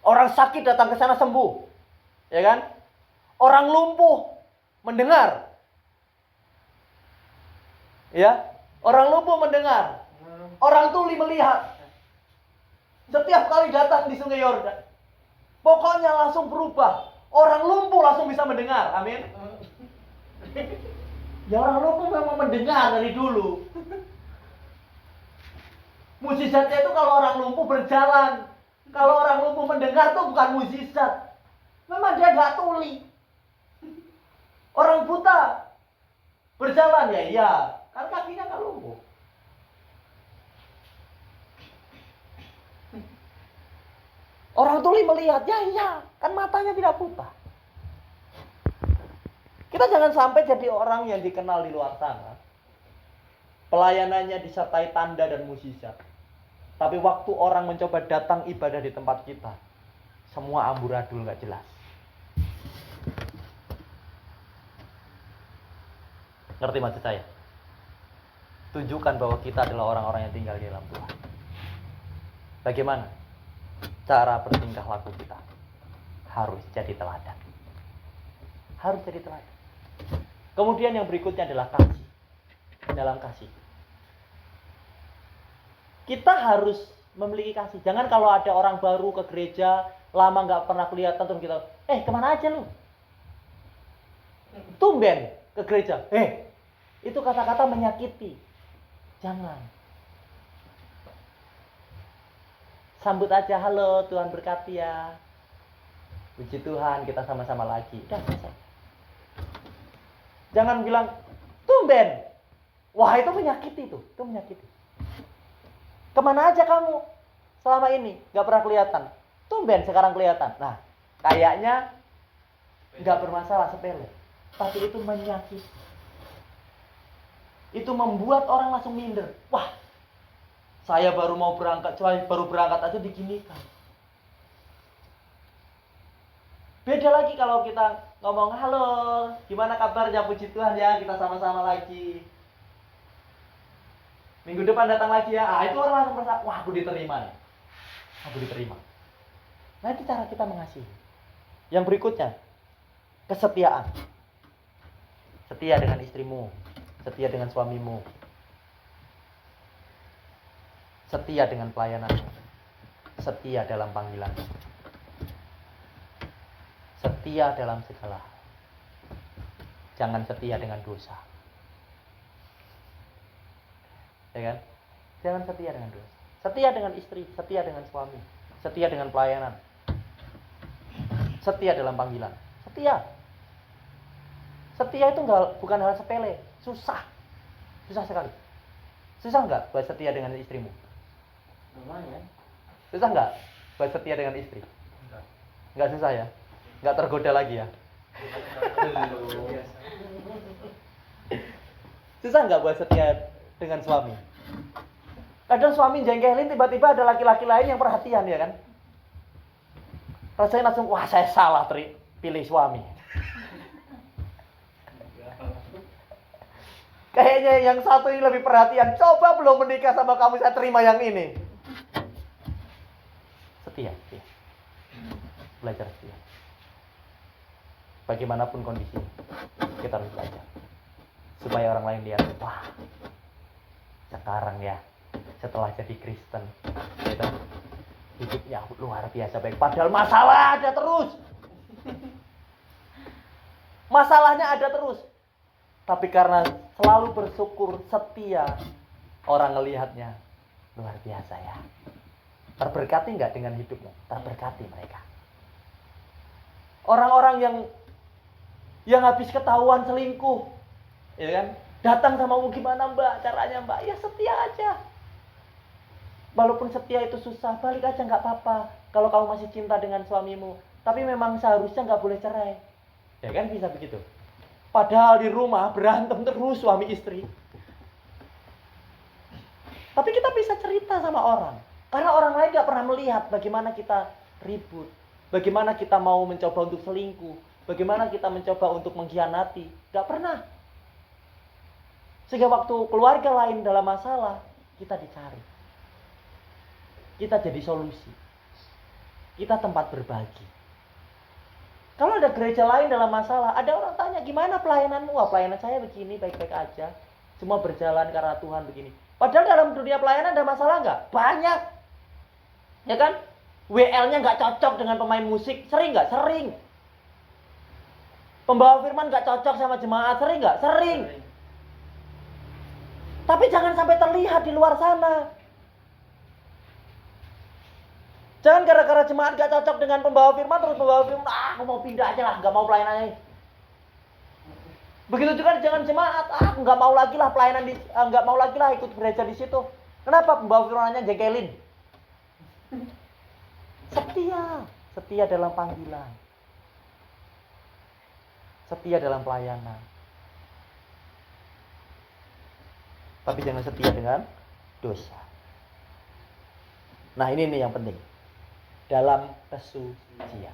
Orang sakit datang ke sana sembuh. Ya kan? Orang lumpuh mendengar. Ya, orang lumpuh mendengar. Orang tuli melihat. Setiap kali datang di Sungai Yordan, pokoknya langsung berubah. Orang lumpuh langsung bisa mendengar. Amin. Ya orang lumpuh memang mendengar dari dulu. Mukjizatnya itu kalau orang lumpuh berjalan. Kalau orang lumpuh mendengar tuh bukan mukjizat. Memang dia nggak tuli. Orang buta berjalan ya iya, kan kakinya nggak lumpuh. Orang tuli melihat ya iya, kan matanya tidak buta. Kita jangan sampai jadi orang yang dikenal di luar sana. Pelayanannya disertai tanda dan mukjizat. Tapi waktu orang mencoba datang ibadah di tempat kita, semua amburadul nggak jelas. Ngerti maksud saya? Tunjukkan bahwa kita adalah orang-orang yang tinggal di dalam Tuhan. Bagaimana? Cara bertingkah laku kita harus jadi teladan. Harus jadi teladan. Kemudian yang berikutnya adalah kasih. Dalam kasih. Kita harus memiliki kasih. Jangan kalau ada orang baru ke gereja, lama nggak pernah kelihatan, terus kita, kemana aja lu? Tumben ke gereja. Itu kata-kata menyakiti. Jangan. Sambut aja, halo, Tuhan berkati ya. Puji Tuhan, kita sama-sama lagi. Udah selesai. Jangan bilang, tumben. Wah, itu menyakiti tuh. Itu menyakiti. Kemana aja kamu selama ini? Gak pernah kelihatan. Tumben sekarang kelihatan. Nah, kayaknya gak bermasalah, sepele. Tapi itu menyakiti. Itu membuat orang langsung minder. Wah, saya baru mau berangkat, baru berangkat aja diginikan. Beda lagi kalau kita ngomong, halo, gimana kabarnya, puji Tuhan ya, kita sama-sama lagi. Minggu depan datang lagi ya. Itu orang langsung merasa, wah aku diterima nih. Aku diterima. Nah itu cara kita mengasihi. Yang berikutnya, kesetiaan. Setia dengan istrimu. Setia dengan suamimu. Setia dengan pelayananmu. Setia dalam panggilanmu. Setia dalam segala hal. Jangan setia dengan dosa. Ya kan? Jangan setia dengan dosa. Setia dengan istri, setia dengan suami, setia dengan pelayanan. Setia dalam panggilan. Setia. Setia itu bukan hal sepele, susah. Susah sekali. Susah enggak buat setia dengan istrimu? Lumayan. Susah enggak buat setia dengan istri? Enggak susah ya? Enggak tergoda lagi ya? Susah enggak buat setia dengan suami? Kadang suami jengkelin, tiba-tiba ada laki-laki lain yang perhatian, ya kan? Rasanya langsung, wah saya salah pilih suami. Kayaknya yang satu ini lebih perhatian. Coba belum menikah sama kamu, saya terima yang ini. Setia. Belajar setia. Bagaimanapun kondisi, kita harus belajar. Supaya orang lain lihat, wah, sekarang ya, setelah jadi Kristen, gitu, hidupnya luar biasa baik. Padahal masalah ada terus. Masalahnya ada terus. Tapi karena selalu bersyukur, setia, orang ngelihatnya luar biasa ya. Terberkati nggak dengan hidupnya? Terberkati mereka. Orang-orang yang habis ketahuan selingkuh, ya kan? Datang sama kamu, gimana mbak, caranya mbak? Ya setia aja. Walaupun setia itu susah, balik aja nggak apa-apa. Kalau kamu masih cinta dengan suamimu, tapi memang seharusnya nggak boleh cerai. Ya kan bisa begitu. Padahal di rumah berantem terus suami istri. Tapi kita bisa cerita sama orang. Karena orang lain gak pernah melihat bagaimana kita ribut. Bagaimana kita mau mencoba untuk selingkuh. Bagaimana kita mencoba untuk mengkhianati. Gak pernah. Sehingga waktu keluarga lain dalam masalah, kita dicari. Kita jadi solusi. Kita tempat berbagi. Kalau ada gereja lain dalam masalah, ada orang tanya, gimana pelayananmu? Wah, pelayanan saya begini, baik-baik aja. Semua berjalan karena Tuhan begini. Padahal dalam dunia pelayanan ada masalah nggak? Banyak. Ya kan? WL-nya nggak cocok dengan pemain musik. Sering nggak? Sering. Pembawa firman nggak cocok sama jemaat. Sering nggak? Sering. Tapi jangan sampai terlihat di luar sana. Jangan gara-gara jemaat gak cocok dengan pembawa firman, terus pembawa firman, aku mau pindah aja lah, gak mau pelayanannya. Begitu juga jangan jemaat, aku gak mau lagi lah pelayanan gak mau lagi lah ikut gereja di situ. Kenapa? Pembawa firmannya jengkelin. Setia dalam panggilan, setia dalam pelayanan. Tapi jangan setia dengan dosa. Nah ini nih yang penting. Dalam kesucian.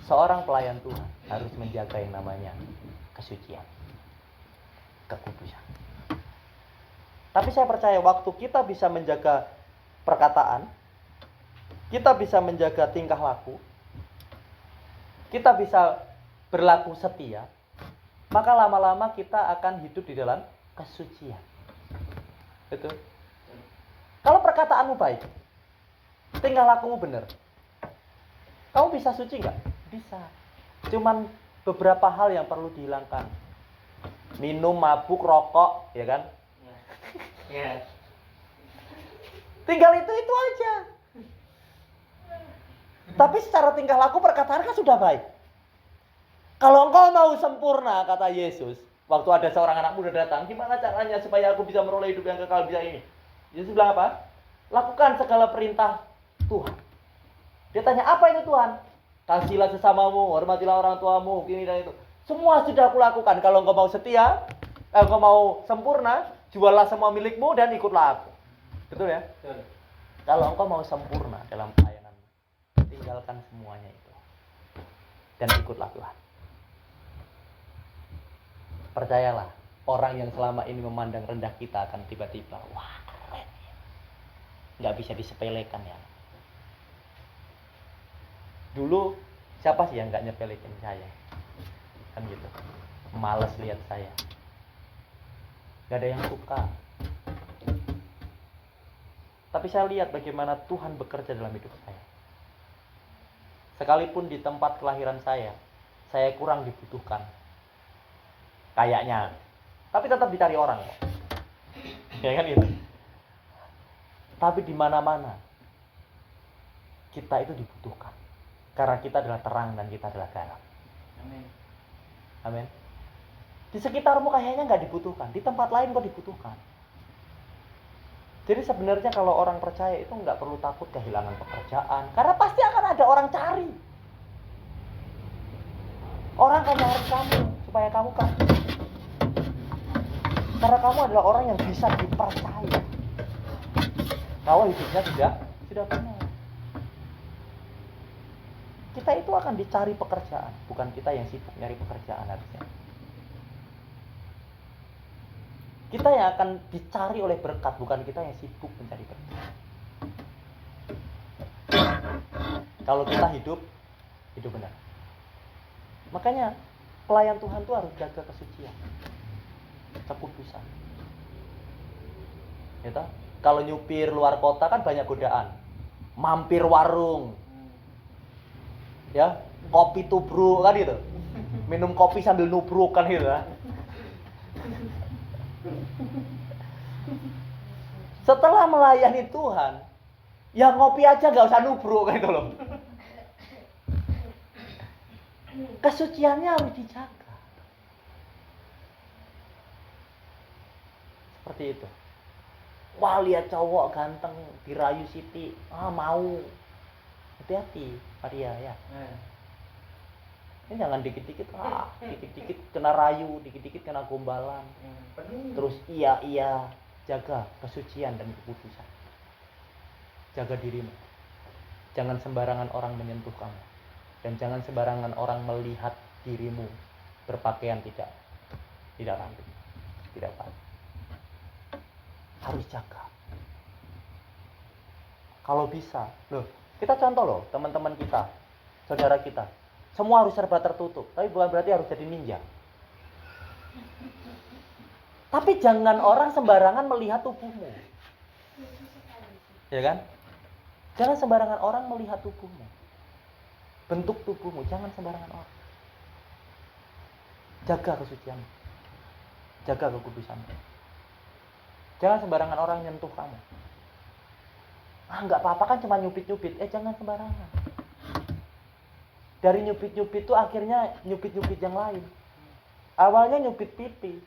Seorang pelayan Tuhan harus menjaga yang namanya kesucian. Kekudusan. Tapi saya percaya waktu kita bisa menjaga perkataan, kita bisa menjaga tingkah laku, kita bisa berlaku setia, maka lama-lama kita akan hidup di dalam kesucian. Betul? Kalau perkataanmu baik, tingkah lakumu benar, kamu bisa suci nggak? Bisa. Cuman beberapa hal yang perlu dihilangkan. Minum, mabuk, rokok, ya kan? Ya. Tinggal itu aja. Tapi secara tingkah laku perkataan kan sudah baik. Kalau engkau mau sempurna, kata Yesus, waktu ada seorang anak muda datang, gimana caranya supaya aku bisa meroleh hidup yang kekal bisa ini? Yesus bilang apa? Lakukan segala perintah Tuhan. Dia tanya, apa itu Tuhan? Kasihilah sesamamu, hormatilah orang tuamu, gini dan itu. Semua sudah aku lakukan. Kalau engkau mau setia, engkau mau sempurna, juallah semua milikmu dan ikutlah aku. Betul ya? Betul. Kalau engkau mau sempurna dalam pelayanan, tinggalkan semuanya itu. Dan ikutlah Tuhan. Percayalah, orang yang selama ini memandang rendah kita akan tiba-tiba, wah keren. Nggak bisa disepelekan ya. Dulu siapa sih yang nggak nyepelekin saya? Kan gitu. Males lihat saya. Nggak ada yang suka. Tapi saya lihat bagaimana Tuhan bekerja dalam hidup saya. Sekalipun di tempat kelahiran saya kurang dibutuhkan. Kayaknya. Tapi tetap dicari orang. Ya kan itu. Tapi di mana-mana kita itu dibutuhkan. Karena kita adalah terang dan kita adalah garam. Amin. Amin. Di sekitarmu kayaknya nggak dibutuhkan. Di tempat lain kok dibutuhkan. Jadi sebenarnya kalau orang percaya itu nggak perlu takut kehilangan pekerjaan. Karena pasti akan ada orang cari. Orang akan cari kamu supaya kamu kerja. Karena kamu adalah orang yang bisa dipercaya. Kalau hidupnya sudah benar. Kita itu akan dicari pekerjaan, bukan kita yang sibuk nyari pekerjaan harusnya. Kita yang akan dicari oleh berkat, bukan kita yang sibuk mencari berkat. Kalau kita hidup benar. Makanya pelayan Tuhan itu harus jaga kesucian, kekudusan. Ya, kalau nyupir luar kota kan banyak godaan. Mampir warung. Ya, kopi tubruk kan gitu. Minum kopi sambil nubruk kan gitu ya. Setelah melayani Tuhan, ya ngopi aja nggak usah nubruk kan gitu loh. Kesuciannya harus dijaga. Seperti itu. Wah, lihat cowok ganteng dirayu Siti, mau. Hati-hati, Maria ya. Ini jangan dikit-dikit dikit-dikit kena rayu, dikit-dikit kena gombalan. Terus iya, jaga kesucian dan kekudusan. Jaga dirimu. Jangan sembarangan orang menyentuh kamu. Dan jangan sembarangan orang melihat dirimu berpakaian tidak rapi, tidak rapi. Harus jaga. Kalau bisa, loh, kita contoh loh, teman-teman kita, saudara kita, semua harus serba tertutup, tapi bukan berarti harus jadi ninja. Tapi jangan orang sembarangan melihat tubuhmu. Ya kan? Jangan sembarangan orang melihat tubuhmu. Bentuk tubuhmu, jangan sembarangan orang. Jaga kesucian. Jaga kekudusan. Jangan sembarangan orang nyentuh kamu. Enggak apa-apa kan cuma nyupit-nyupit. Jangan sembarangan. Dari nyupit-nyupit itu akhirnya nyupit-nyupit yang lain. Awalnya nyupit pipi.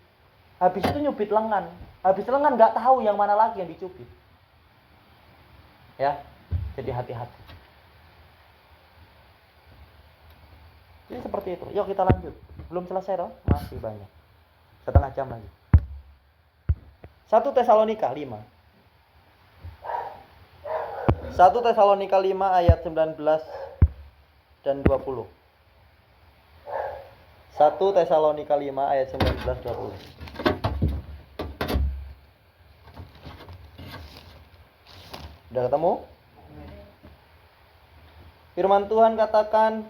Habis itu nyupit lengan. Habis lengan enggak tahu yang mana lagi yang dicupit. Ya, jadi hati-hati. Jadi seperti itu. Yuk kita lanjut. Belum selesai dong? Masih banyak. Setengah jam lagi. 1 Tesalonika 5. 1 Tesalonika 5 ayat 19 dan 20. 1 Tesalonika 5 ayat 19 20. Udah ketemu? Firman Tuhan katakan,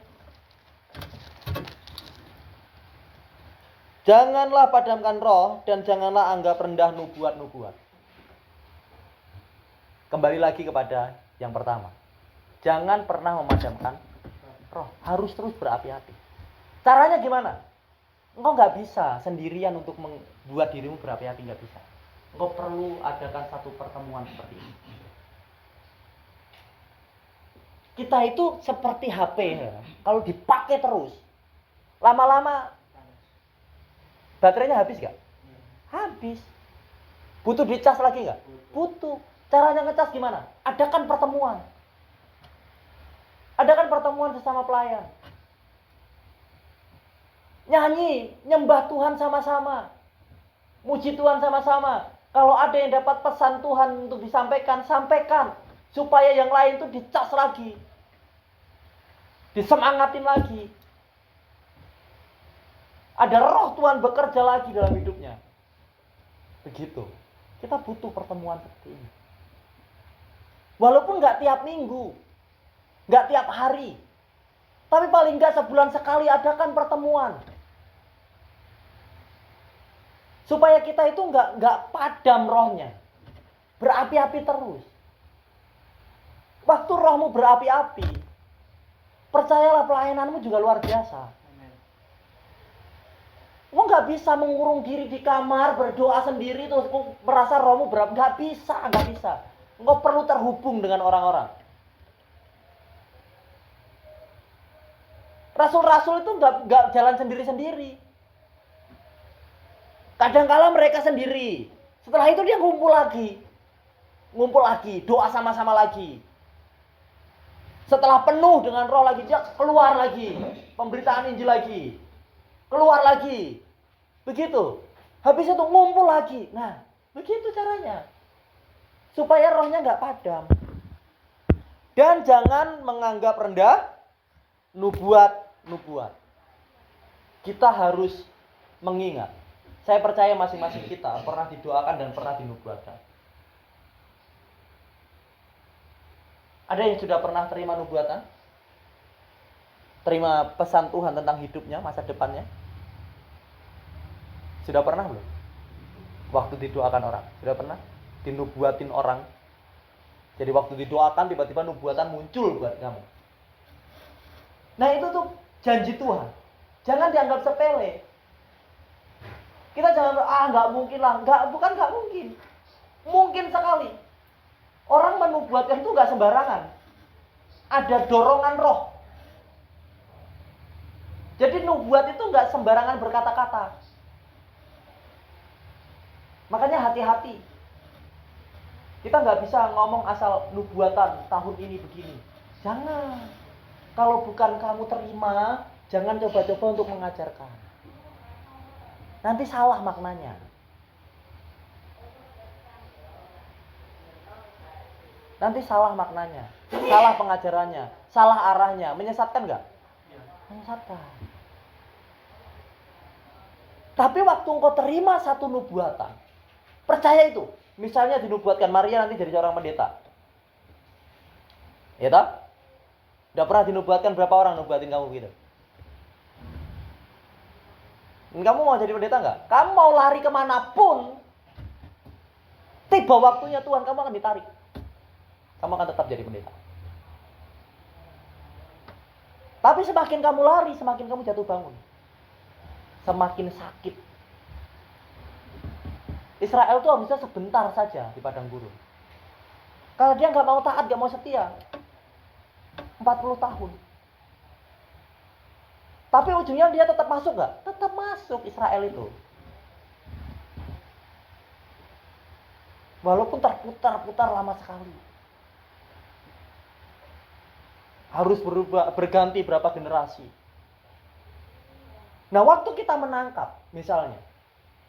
janganlah padamkan roh dan janganlah anggap rendah nubuat-nubuat. Kembali lagi kepada yang pertama. Jangan pernah memadamkan roh. Harus terus berapi-api. Caranya gimana? Engkau nggak bisa sendirian untuk membuat dirimu berapi-api, nggak bisa. Engkau perlu adakan satu pertemuan seperti ini. Kita itu seperti HP ya. Kalau dipakai terus, lama-lama baterainya habis gak? Habis. Butuh dicas lagi gak? Butuh. Caranya ngecas gimana? Adakan pertemuan. Adakan pertemuan sesama pelayan. Nyanyi, nyembah Tuhan sama-sama. Muji Tuhan sama-sama. Kalau ada yang dapat pesan Tuhan untuk disampaikan, sampaikan. Supaya yang lain itu dicas lagi. Disemangatin lagi. Ada roh Tuhan bekerja lagi dalam hidupnya. Begitu. Kita butuh pertemuan seperti ini. Walaupun gak tiap minggu. Gak tiap hari. Tapi paling gak sebulan sekali adakan pertemuan. Supaya kita itu gak padam rohnya. Berapi-api terus. Waktu rohmu berapi-api, percayalah pelayananmu juga luar biasa. Engkau nggak bisa mengurung diri di kamar berdoa sendiri terus merasa rohmu berat. Nggak bisa. Engkau perlu terhubung dengan orang-orang. Rasul-rasul itu nggak jalan sendiri-sendiri. Kadang-kala mereka sendiri. Setelah itu dia ngumpul lagi, doa sama-sama lagi. Setelah penuh dengan roh lagi, dia keluar lagi, pemberitaan Injil lagi. Keluar lagi. Begitu. Habis itu ngumpul lagi. Nah, begitu caranya. Supaya rohnya nggak padam. Dan jangan menganggap rendah nubuat. Kita harus mengingat. Saya percaya masing-masing kita pernah didoakan dan pernah dinubuatkan. Ada yang sudah pernah terima nubuatan? Terima pesan Tuhan tentang hidupnya, masa depannya? Sudah pernah belum? Waktu didoakan orang, sudah pernah? Dinubuatin orang. Jadi waktu didoakan tiba-tiba nubuatan muncul buat kamu. Nah itu tuh janji Tuhan. Jangan dianggap sepele. Kita jangan nggak mungkin lah, bukan nggak mungkin. Mungkin sekali. Orang menubuatkan itu nggak sembarangan. Ada dorongan roh. Jadi nubuat itu nggak sembarangan berkata-kata. Makanya hati-hati. Kita nggak bisa ngomong asal nubuatan tahun ini begini. Jangan. Kalau bukan kamu terima, Jangan coba-coba untuk mengajarkan. Nanti salah maknanya. Nanti salah maknanya, salah pengajarannya, salah arahnya. Menyesatkan nggak? Menyesatkan. Tapi waktu engkau terima satu nubuatan, percaya itu. Misalnya dinubuatkan Maria nanti jadi seorang pendeta. Ya toh? Udah pernah dinubuatkan berapa orang nubuatin kamu gitu? Dan kamu mau jadi pendeta nggak? Kamu mau lari kemanapun, tiba waktunya Tuhan kamu akan ditarik. Kamu akan tetap jadi pendeta. Tapi semakin kamu lari, semakin kamu jatuh bangun. Semakin sakit. Israel itu harusnya sebentar saja di padang gurun. Kalau dia nggak mau taat, nggak mau setia, 40 tahun. Tapi ujungnya dia tetap masuk nggak? Tetap masuk Israel itu. Walaupun terputar-putar lama sekali. Harus berganti berapa generasi. Nah, waktu kita menangkap, misalnya,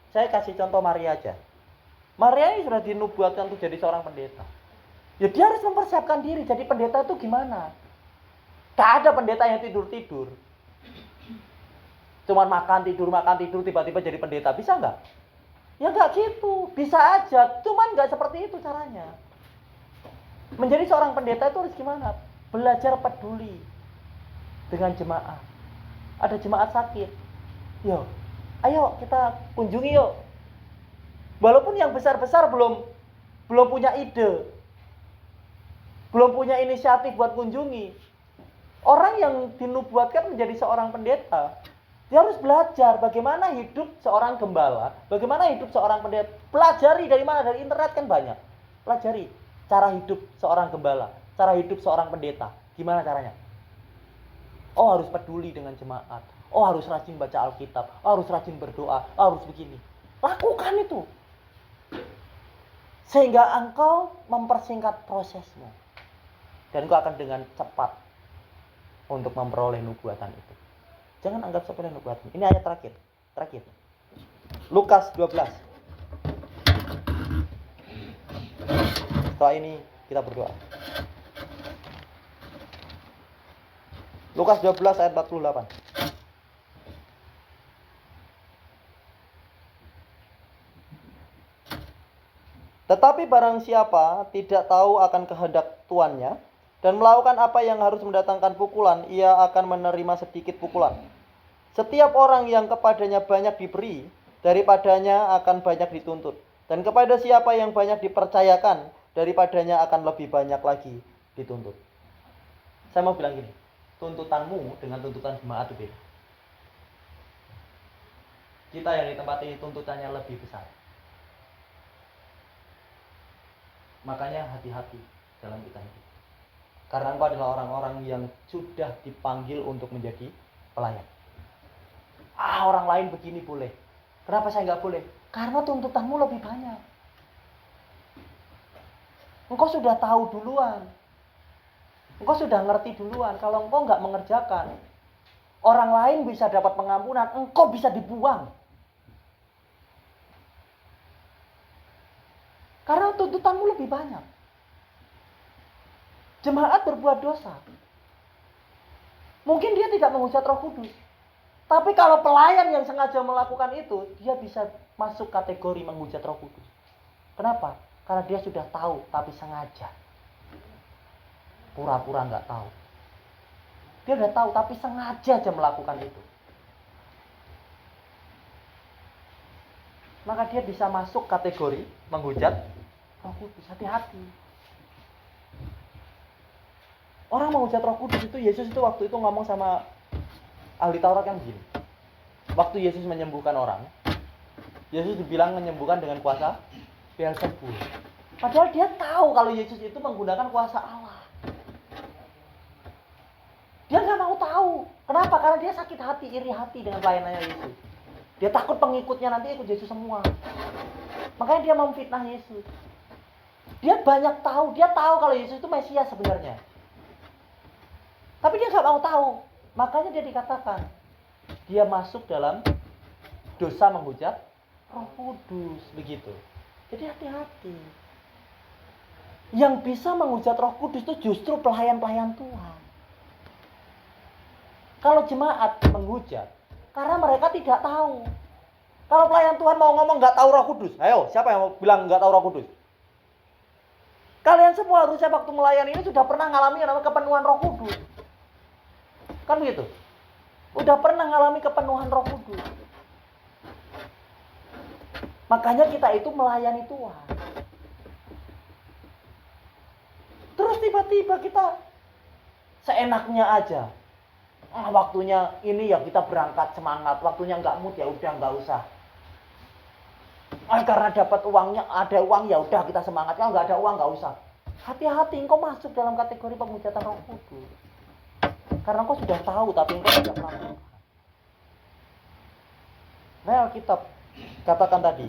saya kasih contoh Maria aja. Maria ini sudah dinubuatkan untuk jadi seorang pendeta. Ya dia harus mempersiapkan diri. Jadi pendeta itu gimana? Gak ada pendeta yang tidur-tidur. Cuman makan tidur, tiba-tiba jadi pendeta. Bisa nggak? Ya nggak gitu. Bisa aja. Cuman nggak seperti itu caranya. Menjadi seorang pendeta itu harus gimana? Belajar peduli dengan jemaat. Ada jemaat sakit. Yo, ayo kita kunjungi yuk. Walaupun yang besar-besar belum punya ide, belum punya inisiatif buat kunjungi. Orang yang dinubuatkan menjadi seorang pendeta, dia harus belajar bagaimana hidup seorang gembala, bagaimana hidup seorang pendeta. Pelajari dari mana? Dari internet kan banyak. Pelajari cara hidup seorang gembala, cara hidup seorang pendeta. Gimana caranya? Oh, harus peduli dengan jemaat. Oh, harus rajin baca Alkitab. Oh, harus rajin berdoa. Oh, harus begini. Lakukan itu. Sehingga engkau mempersingkat prosesmu. Dan engkau akan dengan cepat untuk memperoleh nubuatan itu. Jangan anggap sepele nubuatan. Ini ayat terakhir. Lukas 12. Setelah ini kita berdoa. Lukas 12 ayat 48. Tetapi barang siapa tidak tahu akan kehendak tuannya dan melakukan apa yang harus mendatangkan pukulan, ia akan menerima sedikit pukulan. Setiap orang yang kepadanya banyak diberi, daripadanya akan banyak dituntut. Dan kepada siapa yang banyak dipercayakan, daripadanya akan lebih banyak lagi dituntut. Saya mau bilang gini, tuntutanmu dengan tuntutan jemaat itu beda. Kita yang di tempat ini tuntutannya lebih besar. Makanya hati-hati dalam kita hidup. Karena engkau adalah orang-orang yang sudah dipanggil untuk menjadi pelayan. Orang lain begini boleh. Kenapa saya nggak boleh? Karena tuntutanmu lebih banyak. Engkau sudah tahu duluan. Engkau sudah ngerti duluan. Kalau engkau nggak mengerjakan, orang lain bisa dapat pengampunan, engkau bisa dibuang. Karena tuntutanmu lebih banyak. Jemaat berbuat dosa. Mungkin dia tidak menghujat Roh Kudus. Tapi kalau pelayan yang sengaja melakukan itu, dia bisa masuk kategori menghujat Roh Kudus. Kenapa? Karena dia sudah tahu, tapi sengaja. Pura-pura nggak tahu. Dia udah tahu, tapi sengaja aja melakukan itu. Maka dia bisa masuk kategori menghujat Roh Kudus. Hati-hati. Orang menghujat Roh Kudus itu, Yesus itu waktu itu ngomong sama ahli Taurat yang begini. Waktu Yesus menyembuhkan orang, Yesus dibilang menyembuhkan dengan kuasa Beelzebul. Padahal dia tahu kalau Yesus itu menggunakan kuasa Allah. Dia nggak mau tahu. Kenapa? Karena dia sakit hati, iri hati dengan pelayanannya Yesus. Dia takut pengikutnya nanti ikut Yesus semua. Makanya dia memfitnah Yesus. Dia banyak tahu. Dia tahu kalau Yesus itu Mesias sebenarnya. Tapi dia nggak mau tahu. Makanya dia dikatakan, dia masuk dalam dosa menghujat Roh Kudus, begitu. Jadi hati-hati. Yang bisa menghujat Roh Kudus itu justru pelayan-pelayan Tuhan. Kalau jemaat menghujat, karena mereka tidak tahu. Kalau pelayan Tuhan mau ngomong nggak tahu Roh Kudus, ayo siapa yang mau bilang nggak tahu Roh Kudus? Kalian semua harusnya waktu melayani ini sudah pernah ngalami yang namanya kepenuhan Roh Kudus. Kan begitu? Udah pernah ngalami kepenuhan Roh Kudus. Makanya kita itu melayani Tuhan. Terus tiba-tiba kita seenaknya aja. Waktunya ini ya kita berangkat semangat. Waktunya nggak mood ya udah nggak usah. Karena dapat uangnya, ada uang ya udah kita semangat. Kalau nggak ada uang nggak usah. Hati-hati, engkau masuk dalam kategori penghujatan Roh Kudus. Karena engkau sudah tahu tapi engkau tidak melakukan. Nah, Alkitab katakan tadi.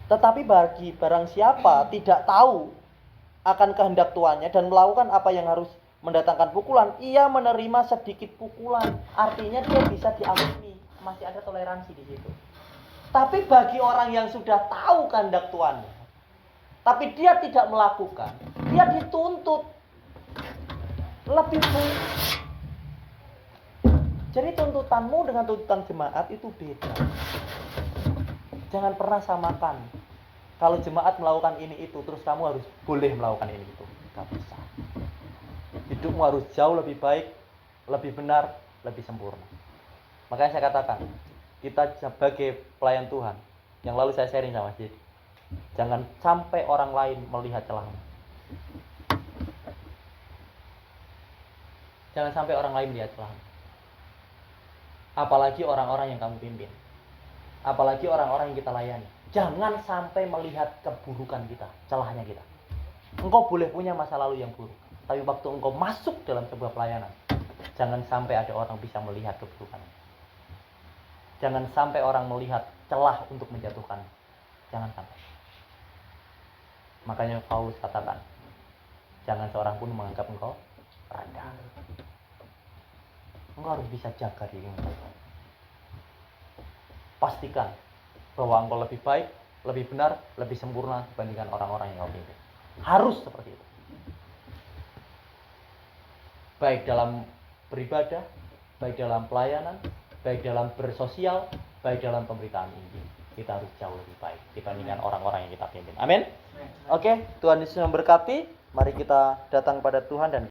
Tetapi bagi barang siapa tidak tahu akan kehendak tuannya dan melakukan apa yang harus mendatangkan pukulan, ia menerima sedikit pukulan. Artinya dia bisa diampuni, masih ada toleransi di situ. Tapi bagi orang yang sudah tahu kehendak tuannya, tapi dia tidak melakukan, dia dituntut lebih baik. Jadi tuntutanmu dengan tuntutan jemaat itu beda. Jangan pernah samakan. Kalau jemaat melakukan ini itu, terus kamu harus boleh melakukan ini itu. Gak bisa. Hidupmu harus jauh lebih baik, lebih benar, lebih sempurna. Makanya saya katakan, kita sebagai pelayan Tuhan, yang lalu saya sharing sama Sid, jangan sampai orang lain melihat celahmu. Jangan sampai orang lain melihat celahmu. Apalagi orang-orang yang kamu pimpin. Apalagi orang-orang yang kita layani. Jangan sampai melihat keburukan kita, celahnya kita. Engkau boleh punya masa lalu yang buruk, tapi waktu engkau masuk dalam sebuah pelayanan, jangan sampai ada orang bisa melihat keburukan. Jangan sampai orang melihat celah untuk menjatuhkan. Jangan sampai. Makanya Paulus katakan, jangan seorang pun menganggap engkau rendah. Engkau harus bisa jaga dirimu. Pastikan bahwa engkau lebih baik, lebih benar, lebih sempurna dibandingkan orang-orang yang kau pimpin. Harus seperti itu. Baik dalam beribadah, baik dalam pelayanan, baik dalam bersosial, baik dalam pemberitaan Injil. Kita harus jauh lebih baik dibandingkan orang-orang yang kita pimpin. Amin. Oke, Tuhan Yesus memberkati. Mari kita datang pada Tuhan dan